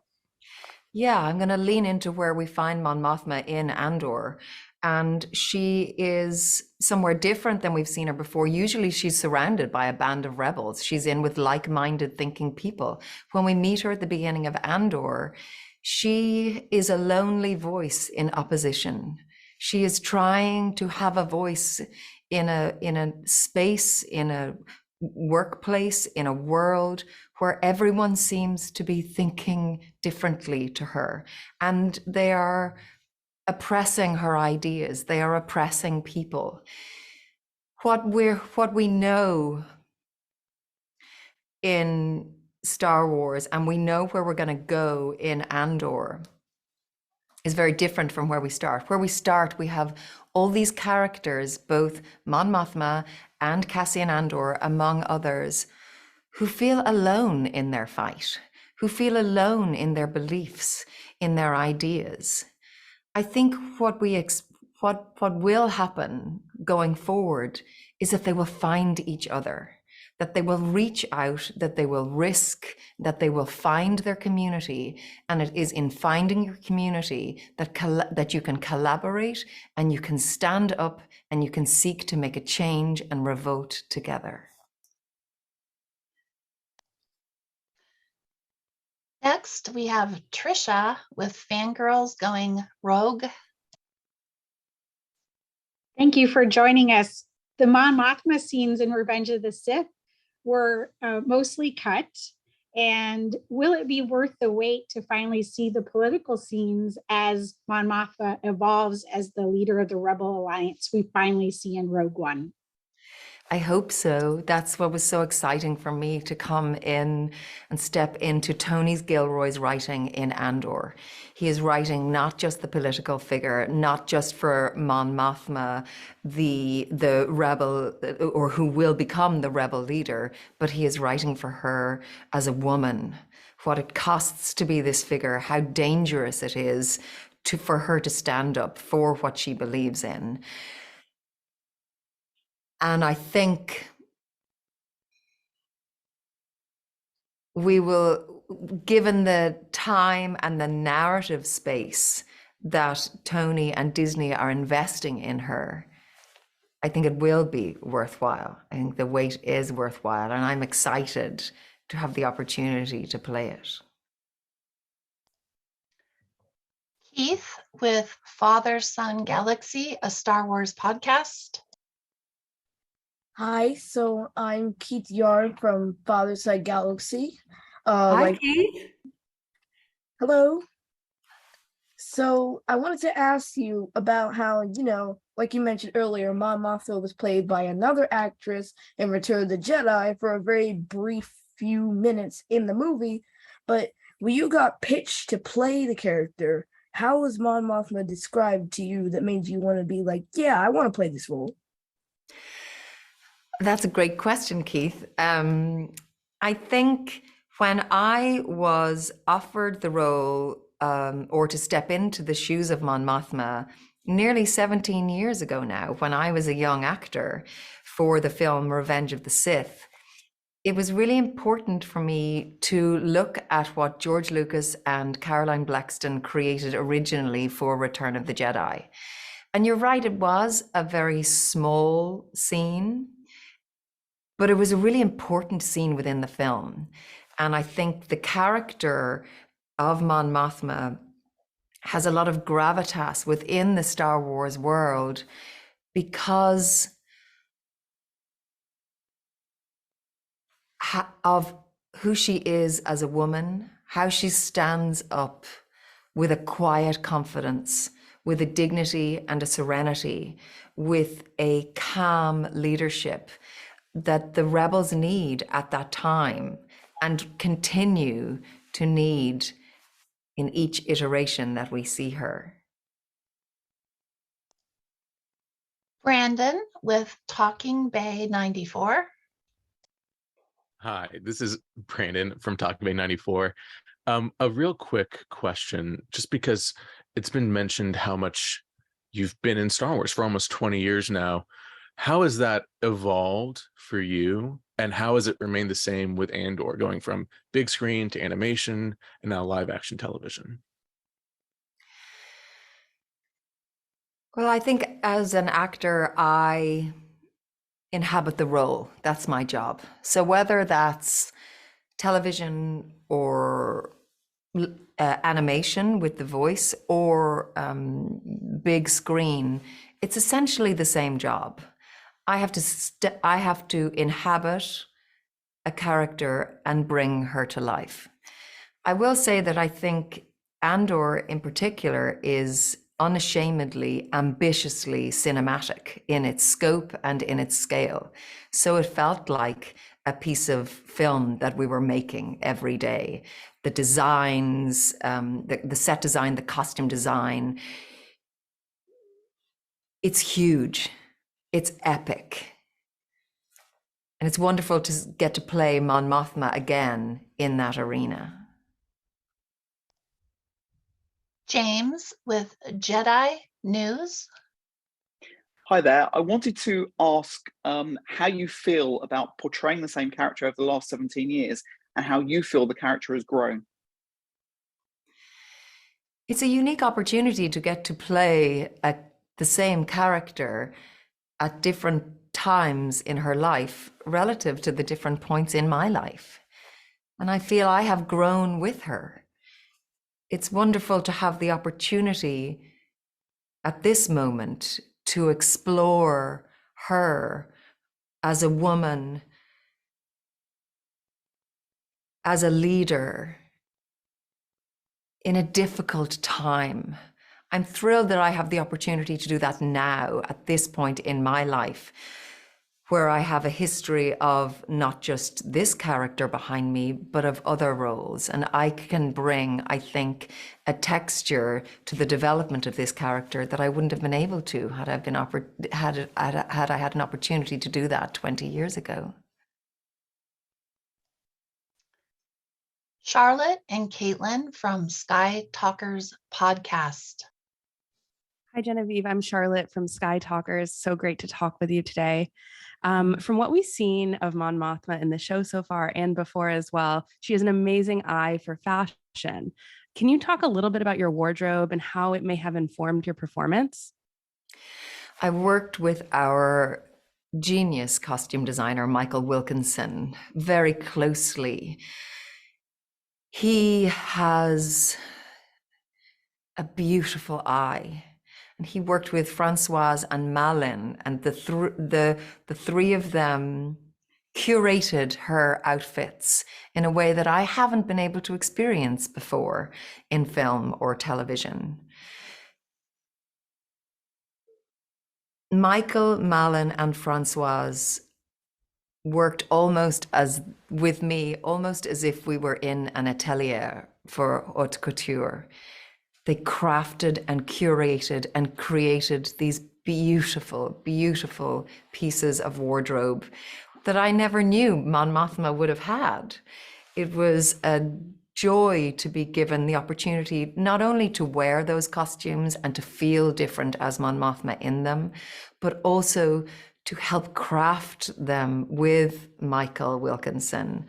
Yeah, I'm going to lean into where we find Mon Mothma in Andor. And she is somewhere different than we've seen her before. Usually she's surrounded by a band of rebels. She's in with like-minded thinking people. When we meet her at the beginning of Andor, she is a lonely voice in opposition. She is trying to have a voice in a space, in a workplace, in a world where everyone seems to be thinking differently to her, and they are oppressing her ideas. They are oppressing people. What we know in Star Wars, and we know where we're going to go in Andor, is very different from where we start. Where we start, we have all these characters, both Mon Mothma and Cassian Andor, among others, who feel alone in their fight, who feel alone in their beliefs, in their ideas. I think what will happen going forward is that they will find each other. that they will reach out, that they will risk, that they will find their community. And it is in finding your community that that you can collaborate and you can stand up and you can seek to make a change and revolt together. Next, we have Trisha with Fangirls Going Rogue. Thank you for joining us. The Mon Mothma scenes in Revenge of the Sith were mostly cut. And will it be worth the wait to finally see the political scenes as Mon Mothma evolves as the leader of the Rebel Alliance we finally see in Rogue One? I hope so. That's what was so exciting for me, to come in and step into Tony Gilroy's writing in Andor. He is writing not just the political figure, not just for Mon Mothma, the rebel, or who will become the rebel leader, but he is writing for her as a woman, what it costs to be this figure, how dangerous it is for her to stand up for what she believes in. And I think we will, given the time and the narrative space that Tony and Disney are investing in her, I think it will be worthwhile. I think the wait is worthwhile, and I'm excited to have the opportunity to play it. Keith with Father Son Galaxy, a Star Wars podcast. Hi, so I'm Keith Yard from Father Side Galaxy. Hi, Keith. Hello. So I wanted to ask you about how, like you mentioned earlier, Mon Mothma was played by another actress in Return of the Jedi for a very brief few minutes in the movie. But when you got pitched to play the character, how was Mon Mothma described to you that made you want to be like, yeah, I want to play this role? That's a great question, Keith. I think when I was offered the role or to step into the shoes of Mon Mothma nearly 17 years ago now, when I was a young actor for the film Revenge of the Sith, it was really important for me to look at what George Lucas and Caroline Blaxton created originally for Return of the Jedi. And you're right, it was a very small scene, but it was a really important scene within the film. And I think the character of Mon Mothma has a lot of gravitas within the Star Wars world because of who she is as a woman, how she stands up with a quiet confidence, with a dignity and a serenity, with a calm leadership that the rebels need at that time and continue to need in each iteration that we see her. Brandon with Talking Bay 94. Hi, this is Brandon from Talking Bay 94. A real quick question, just because it's been mentioned how much you've been in Star Wars for almost 20 years now. How has that evolved for you? And how has it remained the same with Andor, going from big screen to animation and now live action television? Well, I think as an actor, I inhabit the role. That's my job. So whether that's television or animation with the voice or big screen, it's essentially the same job. I have to inhabit a character and bring her to life. I will say that I think Andor in particular is unashamedly, ambitiously cinematic in its scope and in its scale. So it felt like a piece of film that we were making every day. The designs, the set design, the costume design, it's huge. It's epic. And it's wonderful to get to play Mon Mothma again in that arena. James with Jedi News. Hi there. I wanted to ask how you feel about portraying the same character over the last 17 years and how you feel the character has grown. It's a unique opportunity to get to play the same character at different times in her life relative to the different points in my life. And I feel I have grown with her. It's wonderful to have the opportunity at this moment to explore her as a woman, as a leader in a difficult time. I'm thrilled that I have the opportunity to do that now at this point in my life, where I have a history of not just this character behind me, but of other roles. And I can bring, I think, a texture to the development of this character that I wouldn't have been able to had I had an opportunity to do that 20 years ago. Charlotte and Caitlin from Sky Talkers podcast. Hi, Genevieve. I'm Charlotte from Sky Talkers. So great to talk with you today. From what we've seen of Mon Mothma in the show so far and before as well, she has an amazing eye for fashion. Can you talk a little bit about your wardrobe and how it may have informed your performance? I worked with our genius costume designer, Michael Wilkinson, very closely. He has a beautiful eye. And he worked with Francoise and Malin, and the three of them curated her outfits in a way that I haven't been able to experience before in film or television. Michael, Malin, and Francoise worked almost as if we were in an atelier for haute couture. They crafted and curated and created these beautiful, beautiful pieces of wardrobe that I never knew Mon Mothma would have had. It was a joy to be given the opportunity not only to wear those costumes and to feel different as Mon Mothma in them, but also to help craft them with Michael Wilkinson.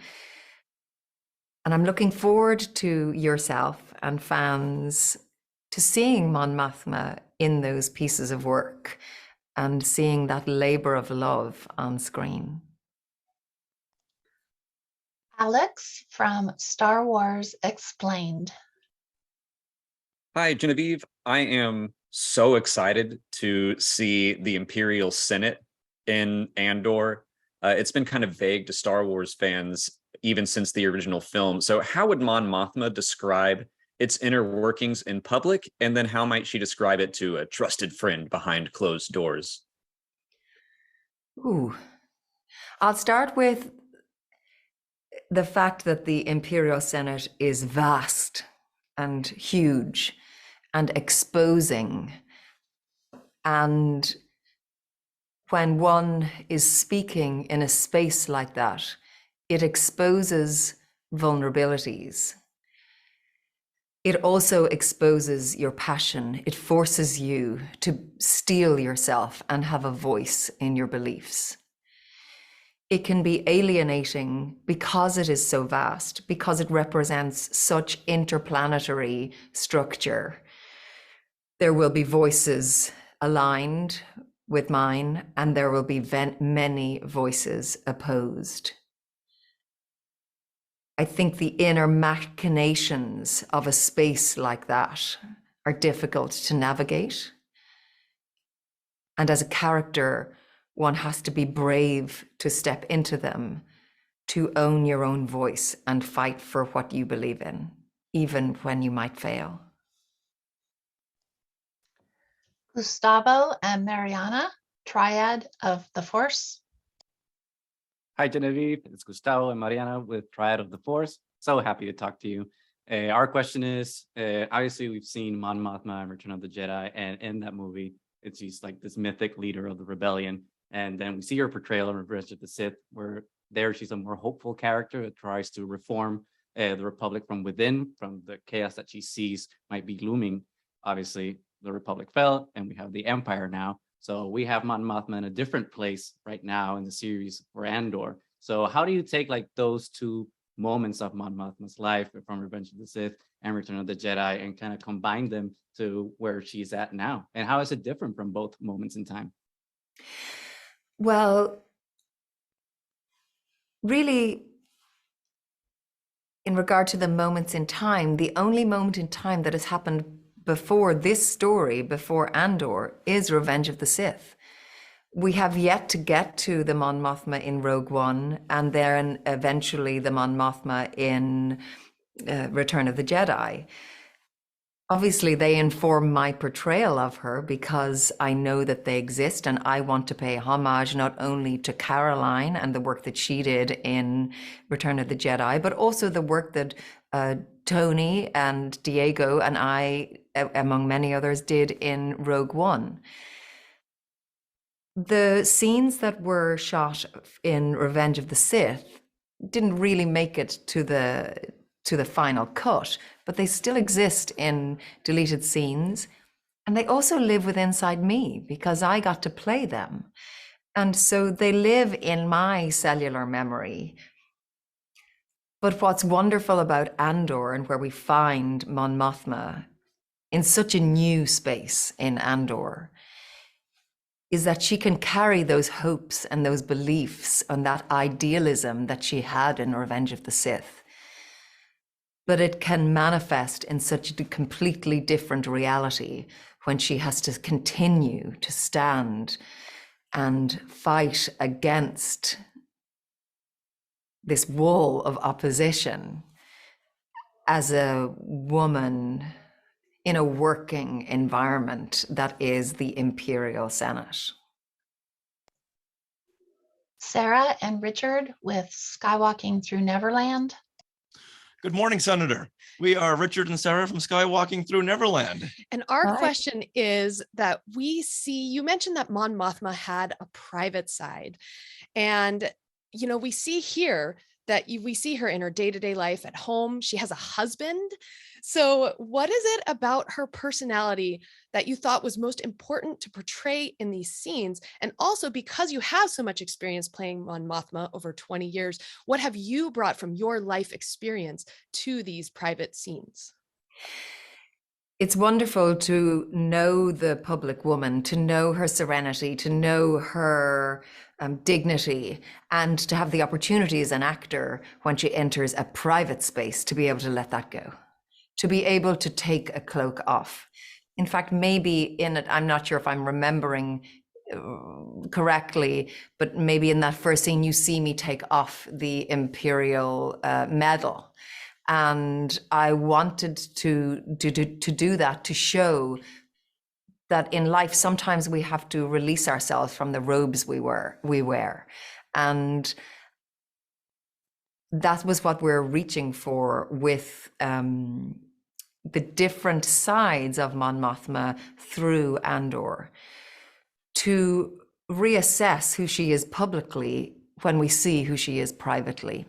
And I'm looking forward to yourself and fans to seeing Mon Mothma in those pieces of work and seeing that labor of love on screen. Alex from Star Wars Explained. Hi, Genevieve. I am so excited to see the Imperial Senate in Andor. It's been kind of vague to Star Wars fans even since the original film. So how would Mon Mothma describe its inner workings in public? And then how might she describe it to a trusted friend behind closed doors? Ooh, I'll start with the fact that the Imperial Senate is vast and huge and exposing. And when one is speaking in a space like that, it exposes vulnerabilities. It also exposes your passion. It forces you to steel yourself and have a voice in your beliefs. It can be alienating because it is so vast, because it represents such interplanetary structure. There will be voices aligned with mine, and there will be many voices opposed. I think the inner machinations of a space like that are difficult to navigate. And as a character, one has to be brave to step into them, to own your own voice and fight for what you believe in, even when you might fail. Gustavo and Mariana, Triad of the Force. Hi, Genevieve. It's Gustavo and Mariana with Triad of the Force. So happy to talk to you. Our question is, obviously we've seen Mon Mothma in Return of the Jedi, and in that movie, she's like this mythic leader of the rebellion. And then we see her portrayal in Revenge of the Sith, where there she's a more hopeful character that tries to reform the Republic from within, from the chaos that she sees might be looming. Obviously, the Republic fell, and we have the Empire now. So we have Mon Mothma in a different place right now in the series for Andor. So how do you take like those two moments of Mon Mothma's life from Revenge of the Sith and Return of the Jedi and kind of combine them to where she's at now? And how is it different from both moments in time? Well, really, in regard to the moments in time, the only moment in time that has happened before this story, before Andor, is Revenge of the Sith. We have yet to get to the Mon Mothma in Rogue One, and then eventually the Mon Mothma in Return of the Jedi. Obviously, they inform my portrayal of her because I know that they exist, and I want to pay homage not only to Caroline and the work that she did in Return of the Jedi, but also the work that Tony and Diego and I, among many others, did in Rogue One. The scenes that were shot in Revenge of the Sith didn't really make it to the final cut, but they still exist in deleted scenes. And they also live within inside me because I got to play them. And so they live in my cellular memory. But what's wonderful about Andor and where we find Mon Mothma in such a new space in Andor is that she can carry those hopes and those beliefs and that idealism that she had in Revenge of the Sith. But it can manifest in such a completely different reality when she has to continue to stand and fight against this wall of opposition as a woman in a working environment that is the Imperial Senate. Sarah and Richard with Skywalking Through Neverland. Good morning, Senator. We are Richard and Sarah from Skywalking Through Neverland. And our question is that we see, you mentioned that Mon Mothma had a private side. And, you know, we see here that we see her in her day-to-day life at home. She has a husband. So what is it about her personality that you thought was most important to portray in these scenes? And also, because you have so much experience playing Mon Mothma over 20 years, what have you brought from your life experience to these private scenes? It's wonderful to know the public woman, to know her serenity, to know her dignity, and to have the opportunity as an actor when she enters a private space to be able to let that go, to be able to take a cloak off. In fact, maybe in it, I'm not sure if I'm remembering correctly, but maybe in that first scene, you see me take off the Imperial medal. And I wanted to do that, to show that in life, sometimes we have to release ourselves from the robes we wear. And that was what we're reaching for with the different sides of Mon Mothma through Andor, to reassess who she is publicly when we see who she is privately.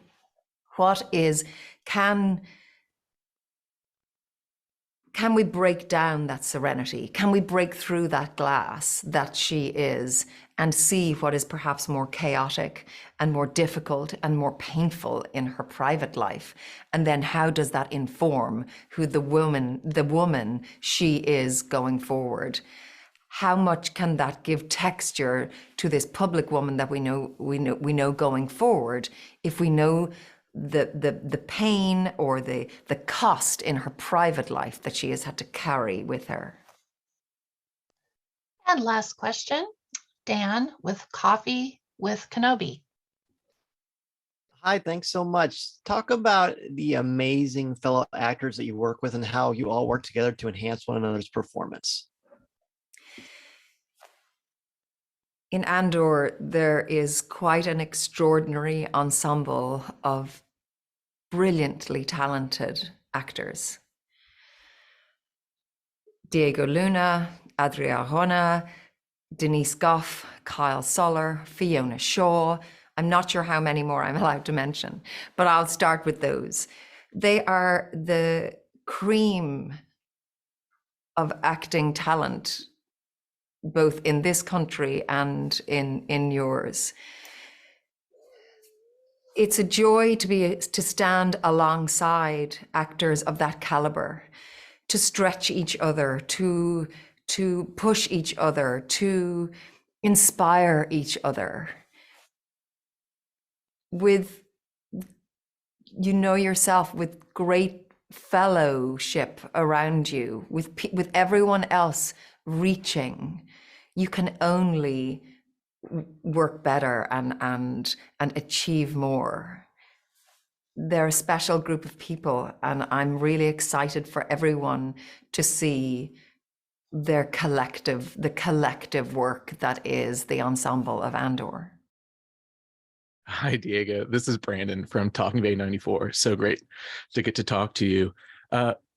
Can we break down that serenity? Can we break through that glass that she is and see what is perhaps more chaotic and more difficult and more painful in her private life? And then how does that inform who the woman she is going forward? How much can that give texture to this public woman that we know going forward, if we know the pain or the cost in her private life that she has had to carry with her? And last question, Dan with Coffee with Kenobi. Hi, thanks so much. Talk about the amazing fellow actors that you work with and how you all work together to enhance one another's performance. In Andor, there is quite an extraordinary ensemble of brilliantly talented actors. Diego Luna, Adria Arjona, Denise Gough, Kyle Soller, Fiona Shaw. I'm not sure how many more I'm allowed to mention, but I'll start with those. They are the cream of acting talent both in this country and in yours. It's a joy to stand alongside actors of that caliber, to stretch each other, to push each other, to inspire each other with, you know yourself, with great fellowship around you, with everyone else reaching. You can only work better and achieve more. They're a special group of people, and I'm really excited for everyone to see the collective work that is the ensemble of Andor. Hi, Diego. This is Brandon from Talking Bay 94. So great to get to talk to you.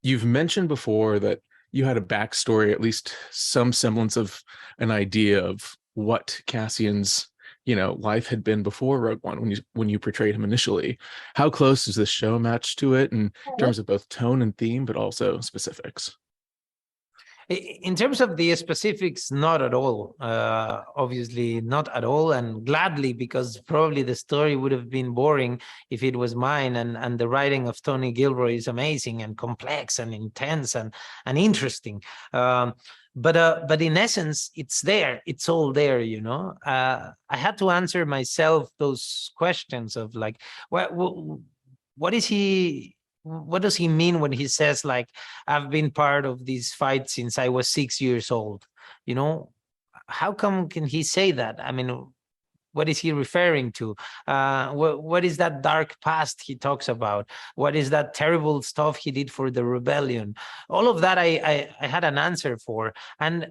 You've mentioned before that you had a backstory, at least some semblance of an idea of what Cassian's, life had been before Rogue One when you portrayed him initially. How close does this show match to it in terms of both tone and theme, but also specifics? In terms of the specifics, not at all. Obviously, not at all, and gladly, because probably the story would have been boring if it was mine. And the writing of Tony Gilroy is amazing and complex and intense and interesting. But in essence, it's there. It's all there. I had to answer myself those questions of like, what is he? What does he mean when he says, like, I've been part of these fights since I was 6 years old? How come can he say that? I mean, what is he referring to? What is that dark past he talks about? What is that terrible stuff he did for the rebellion? All of that I had an answer for. And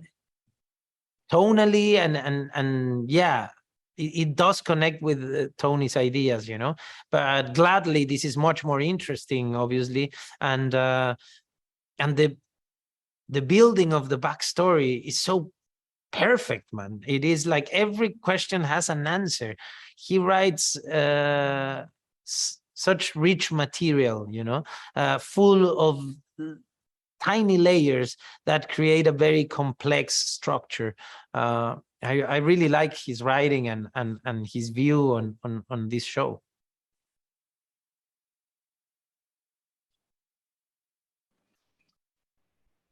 tonally and yeah, it does connect with Tony's ideas, but gladly, this is much more interesting, obviously. And the building of the backstory is so perfect, man. It is like every question has an answer. He writes such rich material, full of tiny layers that create a very complex structure. I really like his writing and his view on this show.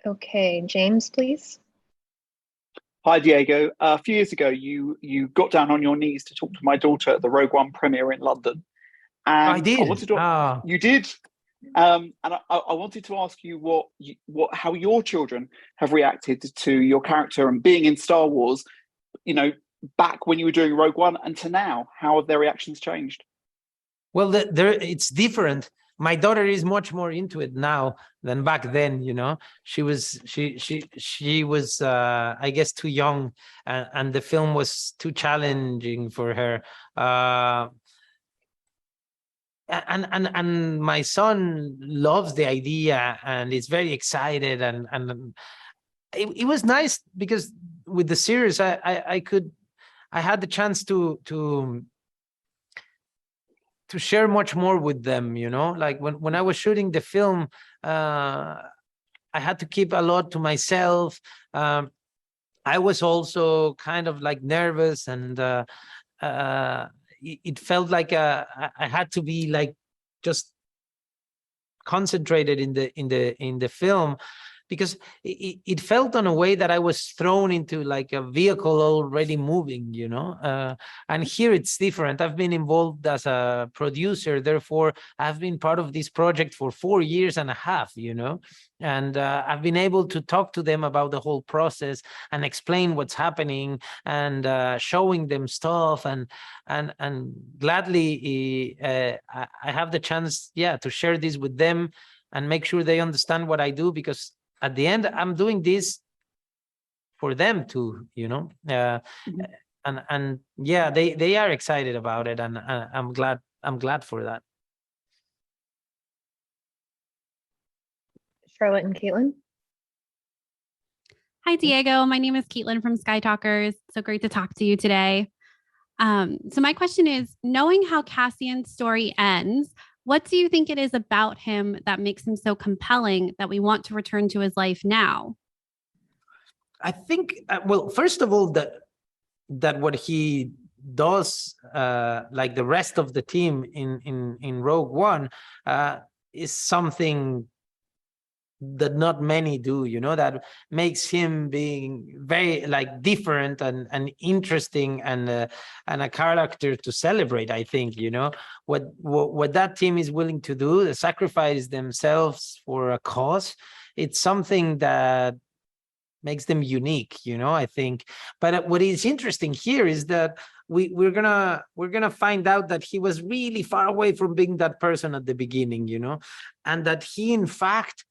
Okay, James, please. Hi, Diego. A few years ago, you got down on your knees to talk to my daughter at the Rogue One premiere in London. And I did. You did. And I wanted to ask you how your children have reacted to your character and being in Star Wars, back when you were doing Rogue One and to now. How have their reactions changed? Well, it's different. My daughter is much more into it now than back then. She was I guess too young, and the film was too challenging for her. And my son loves the idea and is very excited, and it was nice because with the series I had the chance to share much more with them, like when I was shooting the film, I had to keep a lot to myself. I was also kind of like nervous, and it felt like I had to be like just concentrated in the film, because it felt in a way that I was thrown into like a vehicle already moving, and here it's different. I've been involved as a producer, therefore I've been part of this project for 4.5 years, and I've been able to talk to them about the whole process and explain what's happening and showing them stuff, and gladly I have the chance, to share this with them and make sure they understand what I do, because at the end, I'm doing this for them too, and yeah, they are excited about it, and I'm glad for that. Charlotte and Caitlin. Hi, Diego. My name is Caitlin from Sky Talkers. So great to talk to you today. So my question is, knowing how Cassian's story ends, what do you think it is about him that makes him so compelling that we want to return to his life now? I think, well, first of all, that what he does, like the rest of the team in Rogue One, is something that not many do, that makes him being very like different and interesting and a character to celebrate. I think what that team is willing to do, to sacrifice themselves for a cause, it's something that makes them unique, I think. But what is interesting here is that we're gonna find out that he was really far away from being that person at the beginning, and that he in fact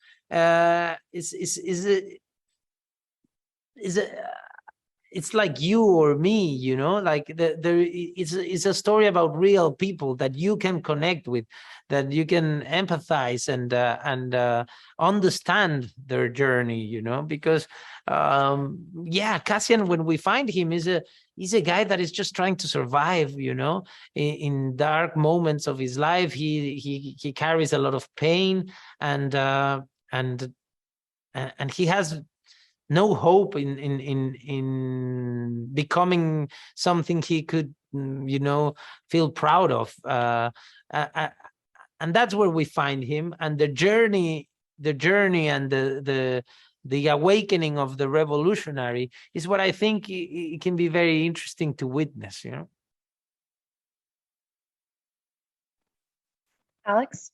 it's like you or me, like it's a story about real people that you can connect with, that you can empathize and understand their journey, because Cassian, when we find him, he's a guy that is just trying to survive, in dark moments of his life. He carries a lot of pain, and he has no hope in becoming something he could, feel proud of. And that's where we find him, and the journey and the awakening of the revolutionary is what I think it can be very interesting to witness. Alex?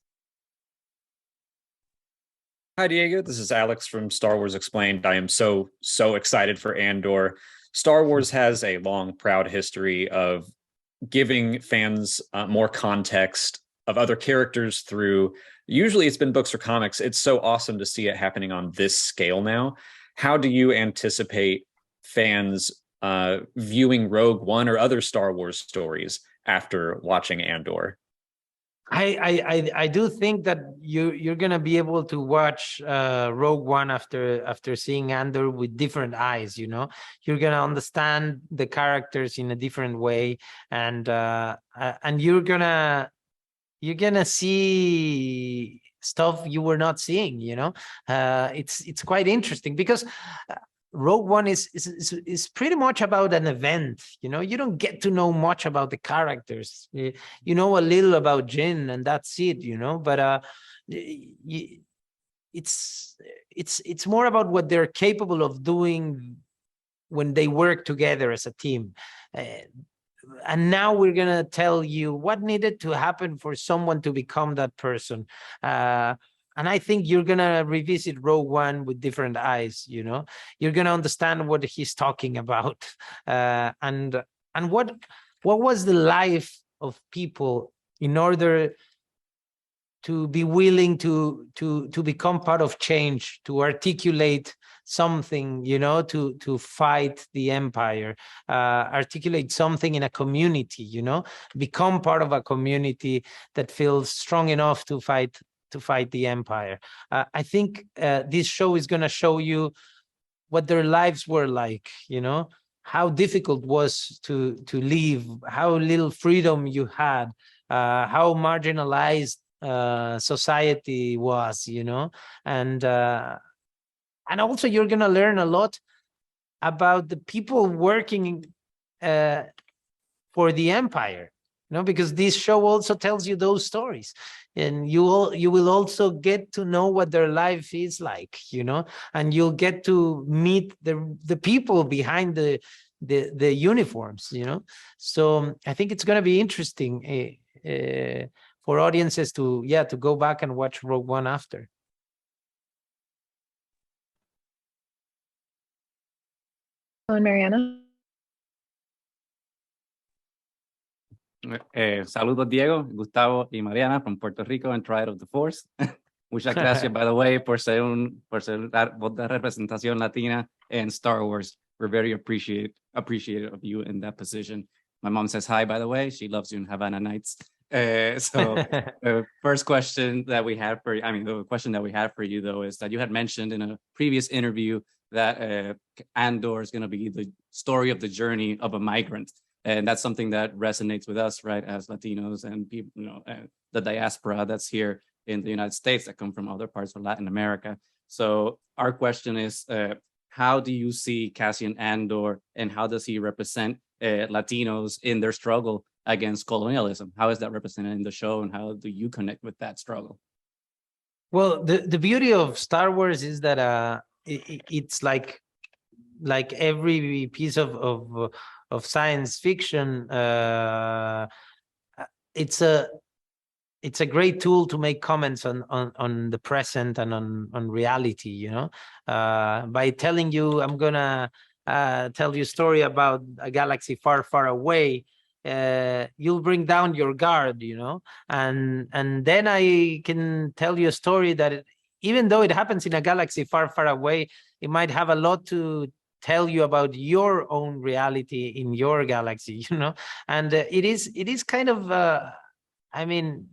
Hi, Diego. This is Alex from Star Wars Explained. I am so excited for Andor. Star Wars has a long, proud history of giving fans more context of other characters through, usually it's been books or comics. It's so awesome to see it happening on this scale now. How do you anticipate fans viewing Rogue One or other Star Wars stories after watching Andor? I do think that you're gonna be able to watch Rogue One after seeing Andor with different eyes. You're gonna understand the characters in a different way, and you're gonna see stuff you were not seeing. It's quite interesting because Rogue One is pretty much about an event. You don't get to know much about the characters. You know a little about Jin, and that's it. But it's more about what they're capable of doing when they work together as a team. And now we're gonna tell you what needed to happen for someone to become that person. And I think you're gonna revisit Rogue One with different eyes. You're gonna understand what he's talking about, and what was the life of people in order to be willing to become part of change, to articulate something, to fight the empire, articulate something in a community, become part of a community that feels strong enough to fight the empire. I think this show is going to show you what their lives were like, how difficult it was to live, how little freedom you had, how marginalized society was, and also you're going to learn a lot about the people working for the empire, because this show also tells you those stories, and you will also get to know what their life is like, and you'll get to meet the people behind the uniforms, So I think it's going to be interesting for audiences to go back and watch Rogue One after. And Mariana? Saludos, Diego, Gustavo y Mariana from Puerto Rico and Triad of the Force. Muchas gracias, by the way, por ser voz de representación latina in Star Wars. We're very appreciative of you in that position. My mom says hi, by the way. She loves you in Havana Nights. The first question that we had the question that we had for you, though, is that you had mentioned in a previous interview that Andor is going to be the story of the journey of a migrant. And that's something that resonates with us, right, as Latinos and people, the diaspora that's here in the United States that come from other parts of Latin America. So our question is, how do you see Cassian Andor, and how does he represent Latinos in their struggle against colonialism? How is that represented in the show, and how do you connect with that struggle? Well, the beauty of Star Wars is that it's like every piece of science fiction. It's a great tool to make comments on the present and on reality. You know, by telling you, I'm gonna tell you a story about a galaxy far, far away. You'll bring down your guard, you know, and then I can tell you a story that even though it happens in a galaxy far, far away, it might have a lot to tell you about your own reality in your galaxy, you know. And it is kind of I mean,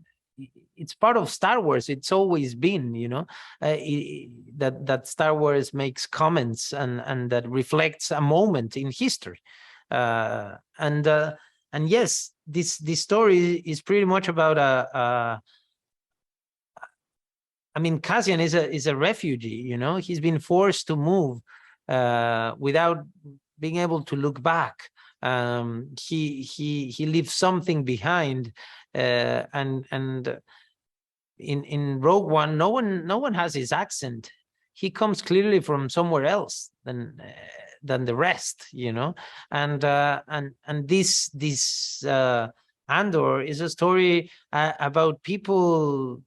it's part of Star Wars. It's always been, you know, that Star Wars makes comments and that reflects a moment in history. And yes, this story is pretty much about I mean, Cassian is a refugee, you know. He's been forced to move without being able to look back. He leaves something behind, and in Rogue One, no one has his accent. He comes clearly from somewhere else than the rest, you know. And this Andor is a story about people,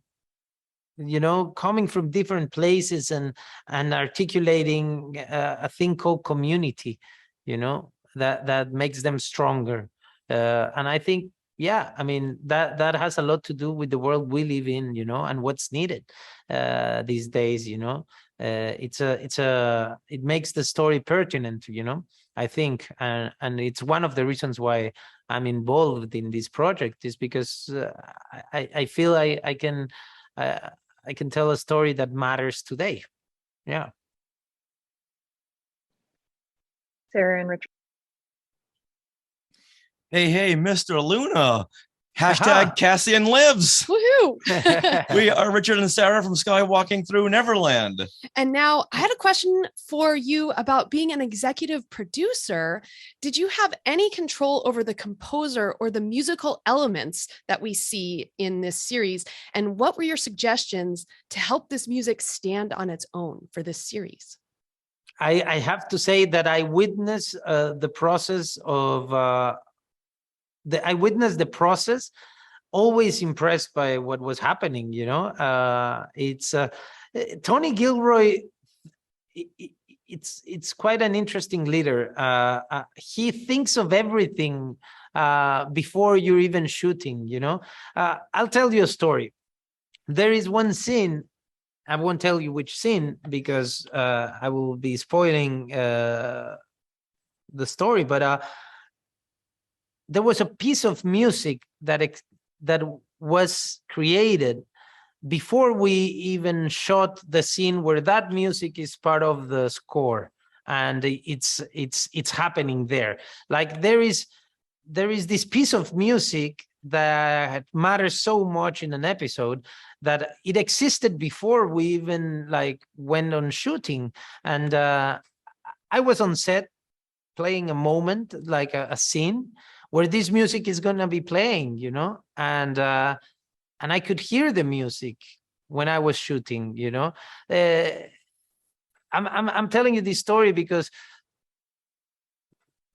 you know, coming from different places and articulating a thing called community, you know, that makes them stronger. And I think, yeah, I mean, that has a lot to do with the world we live in, you know, and what's needed these days, you know. It makes the story pertinent, you know, I think, and it's one of the reasons why I'm involved in this project, is because I feel I can tell a story that matters today. Yeah. Sarah and Richard. Hey, Mr. Luna. Hashtag Cassian lives. Woohoo! We are Richard and Sarah from Skywalking Through Neverland. And now I had a question for you about being an executive producer. Did you have any control over the composer or the musical elements that we see in this series? And what were your suggestions to help this music stand on its own for this series? I have to say that I witnessed the process of I witnessed the process, always impressed by what was happening, you know. It's Tony Gilroy, it's quite an interesting leader. He thinks of everything before you're even shooting, you know. I'll tell you a story. There is one scene, I won't tell you which scene because I will be spoiling the story, but there was a piece of music that was created before we even shot the scene where that music is part of the score, and it's happening there. Like there is this piece of music that matters so much in an episode that it existed before we even like went on shooting. And I was on set playing a moment, like a scene where this music is going to be playing, you know, and I could hear the music when I was shooting, you know. I'm telling you this story because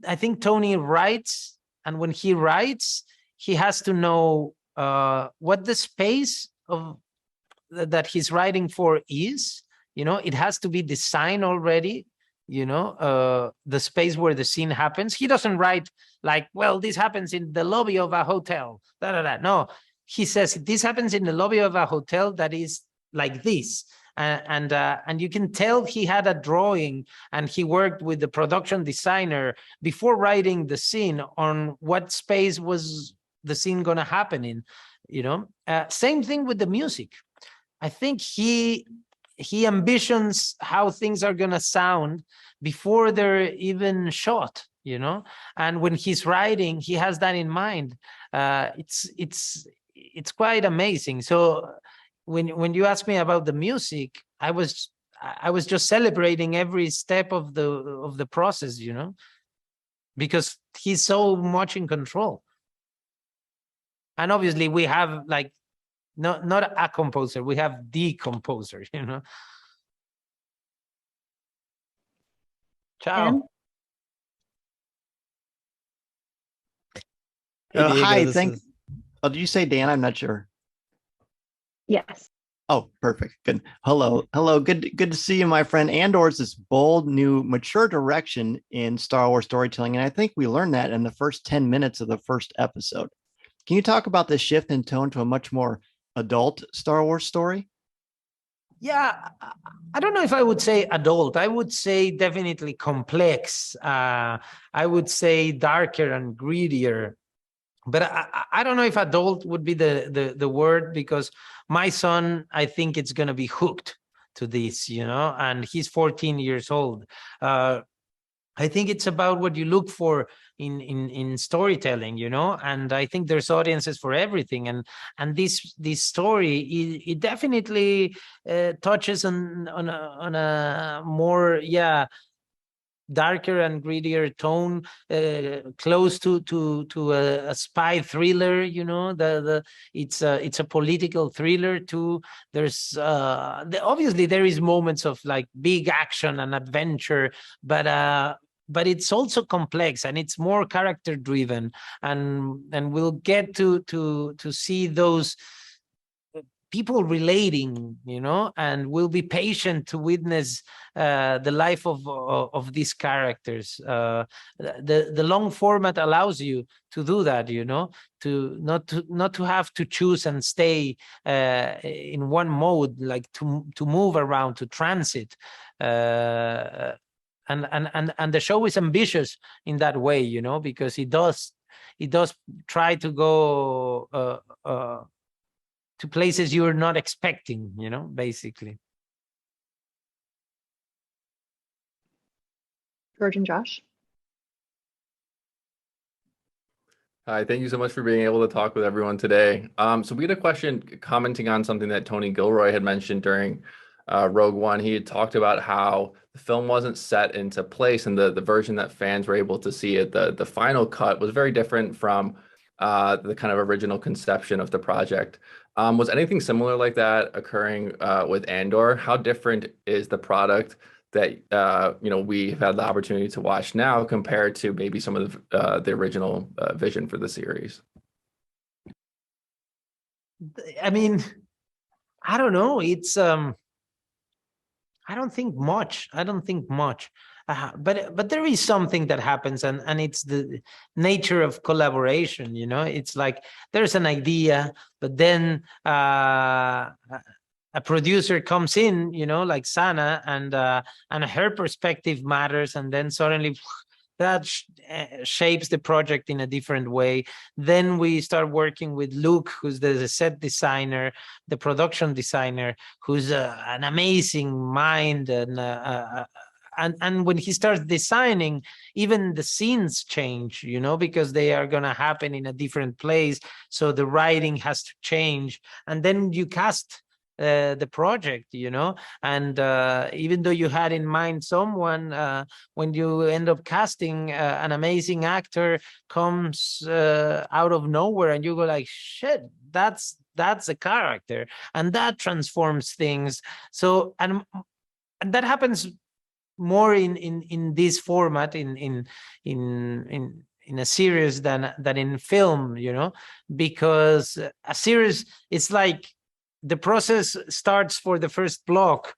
I think Tony writes, and when he writes, he has to know what the space of that he's writing for is, you know. It has to be designed already, you know, the space where the scene happens. He doesn't write like, well, this happens in the lobby of a hotel. No, he says this happens in the lobby of a hotel that is like this. And you can tell he had a drawing and he worked with the production designer before writing the scene on what space was the scene going to happen in, you know. Same thing with the music. I think he ambitions how things are going to sound before they're even shot, you know. And when he's writing, he has that in mind. It's quite amazing. So when you ask me about the music, I was I was just celebrating every step of the process, you know, because he's so much in control. And obviously we have like not a composer, we have the composer, you know. Ciao. Dan? Hey, Diego, hi, this thank. is- Oh, did you say Dan? I'm not sure. Yes. Oh, perfect. Good. Hello. Hello. Good to see you, my friend. Andor's this bold, new, mature direction in Star Wars storytelling. And I think we learned that in the first 10 minutes of the first episode. Can you talk about the shift in tone to a much more adult Star Wars story? Yeah, I don't know if I would say adult. I would say definitely complex. I would say darker and greedier. But I don't know if adult would be the word, because my son, I think it's going to be hooked to this, you know, and he's 14 years old. I think it's about what you look for in storytelling, you know, and I think there's audiences for everything, and this story it definitely touches on a more darker and grittier tone, close to a spy thriller, you know. It's a political thriller too. There's obviously there is moments of like big action and adventure, but it's also complex and it's more character driven, and we'll get to see those people relating, you know, and we'll be patient to witness the life of these characters. The long format allows you to do that, you know, to not to have to choose and stay in one mode, like to move around, to transit. And the show is ambitious in that way, you know, because it does try to go to places you're not expecting, you know, basically. George and Josh. Hi, thank you so much for being able to talk with everyone today. So we had a question commenting on something that Tony Gilroy had mentioned during Rogue One. He had talked about how the film wasn't set into place, and the version that fans were able to see it, the final cut, was very different from the kind of original conception of the project. Was anything similar like that occurring with Andor? How different is the product that you know, we've had the opportunity to watch now compared to maybe some of the original vision for the series? I mean, I don't know. It's I don't think much. But there is something that happens, and it's the nature of collaboration, you know. It's like there's an idea, but then a producer comes in, you know, like Sana, and her perspective matters, and then suddenly that shapes the project in a different way. Then we start working with Luke, who's the set designer, the production designer, who's an amazing mind, and when he starts designing, even the scenes change, you know, because they are going to happen in a different place, so the writing has to change, and then you cast the project, you know, and even though you had in mind someone, when you end up casting an amazing actor comes out of nowhere, and you go like, shit, that's a character, and that transforms things. So and that happens more in this format, in a series than in film, you know, because a series, it's like the process starts for the first block,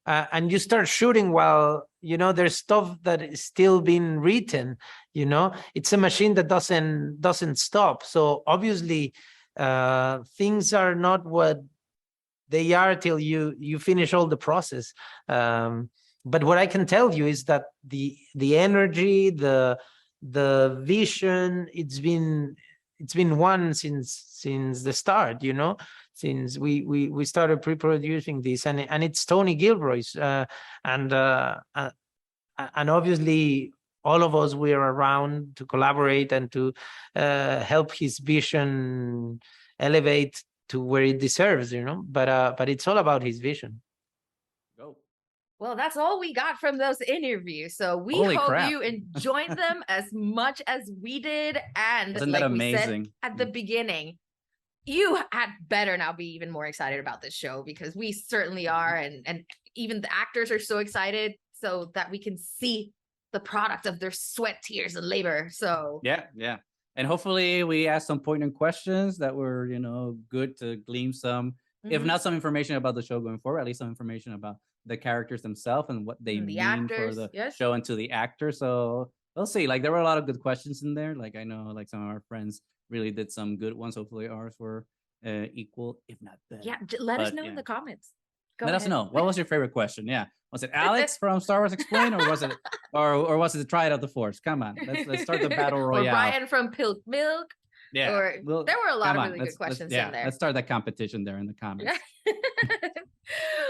and you start shooting while, you know, there's stuff that is still being written, you know. It's a machine that doesn't stop. So obviously things are not what they are till you finish all the process. But what I can tell you is that the energy, the vision, it's been one since the start, you know, since we started pre-producing this, and it's Tony Gilroy's, and obviously all of us, we are around to collaborate and to help his vision elevate to where it deserves, you know. But it's all about his vision. Go. Well, that's all we got from those interviews. So we Holy hope crap. you enjoyed them as much as we did. And Isn't that like we said amazing? at the beginning, you had better now be even more excited about this show, because we certainly are. And even the actors are so excited so that we can see the product of their sweat, tears, and labor. So Yeah. And hopefully we asked some poignant questions that were, good to glean some, if Mhm. not some information about the show going forward, at least some information about the characters themselves and what they And the mean actors, for the yes. show and to the actors. So we'll see. Like, there were a lot of good questions in there. Like, I know like some of our friends really did some good ones. Hopefully ours were equal, if not better. yeah, let us But, know in the comments. Go Let us ahead. know. What was your favorite question? Yeah. Was it Alex from Star Wars Explained, or was it or was it the Try It Out the Force? Come on. Let's start the battle Or royale. Brian from Pilk Milk. Yeah. Or there were a lot Come of on, really good questions in there. Let's start that competition there in the comments.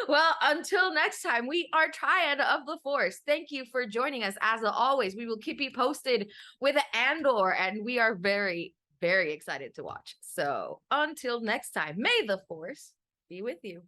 Well, until next time, we are Triad of the Force. Thank you for joining us. As always, we will keep you posted with Andor, and we are very, very excited to watch. So until next time, may the Force be with you.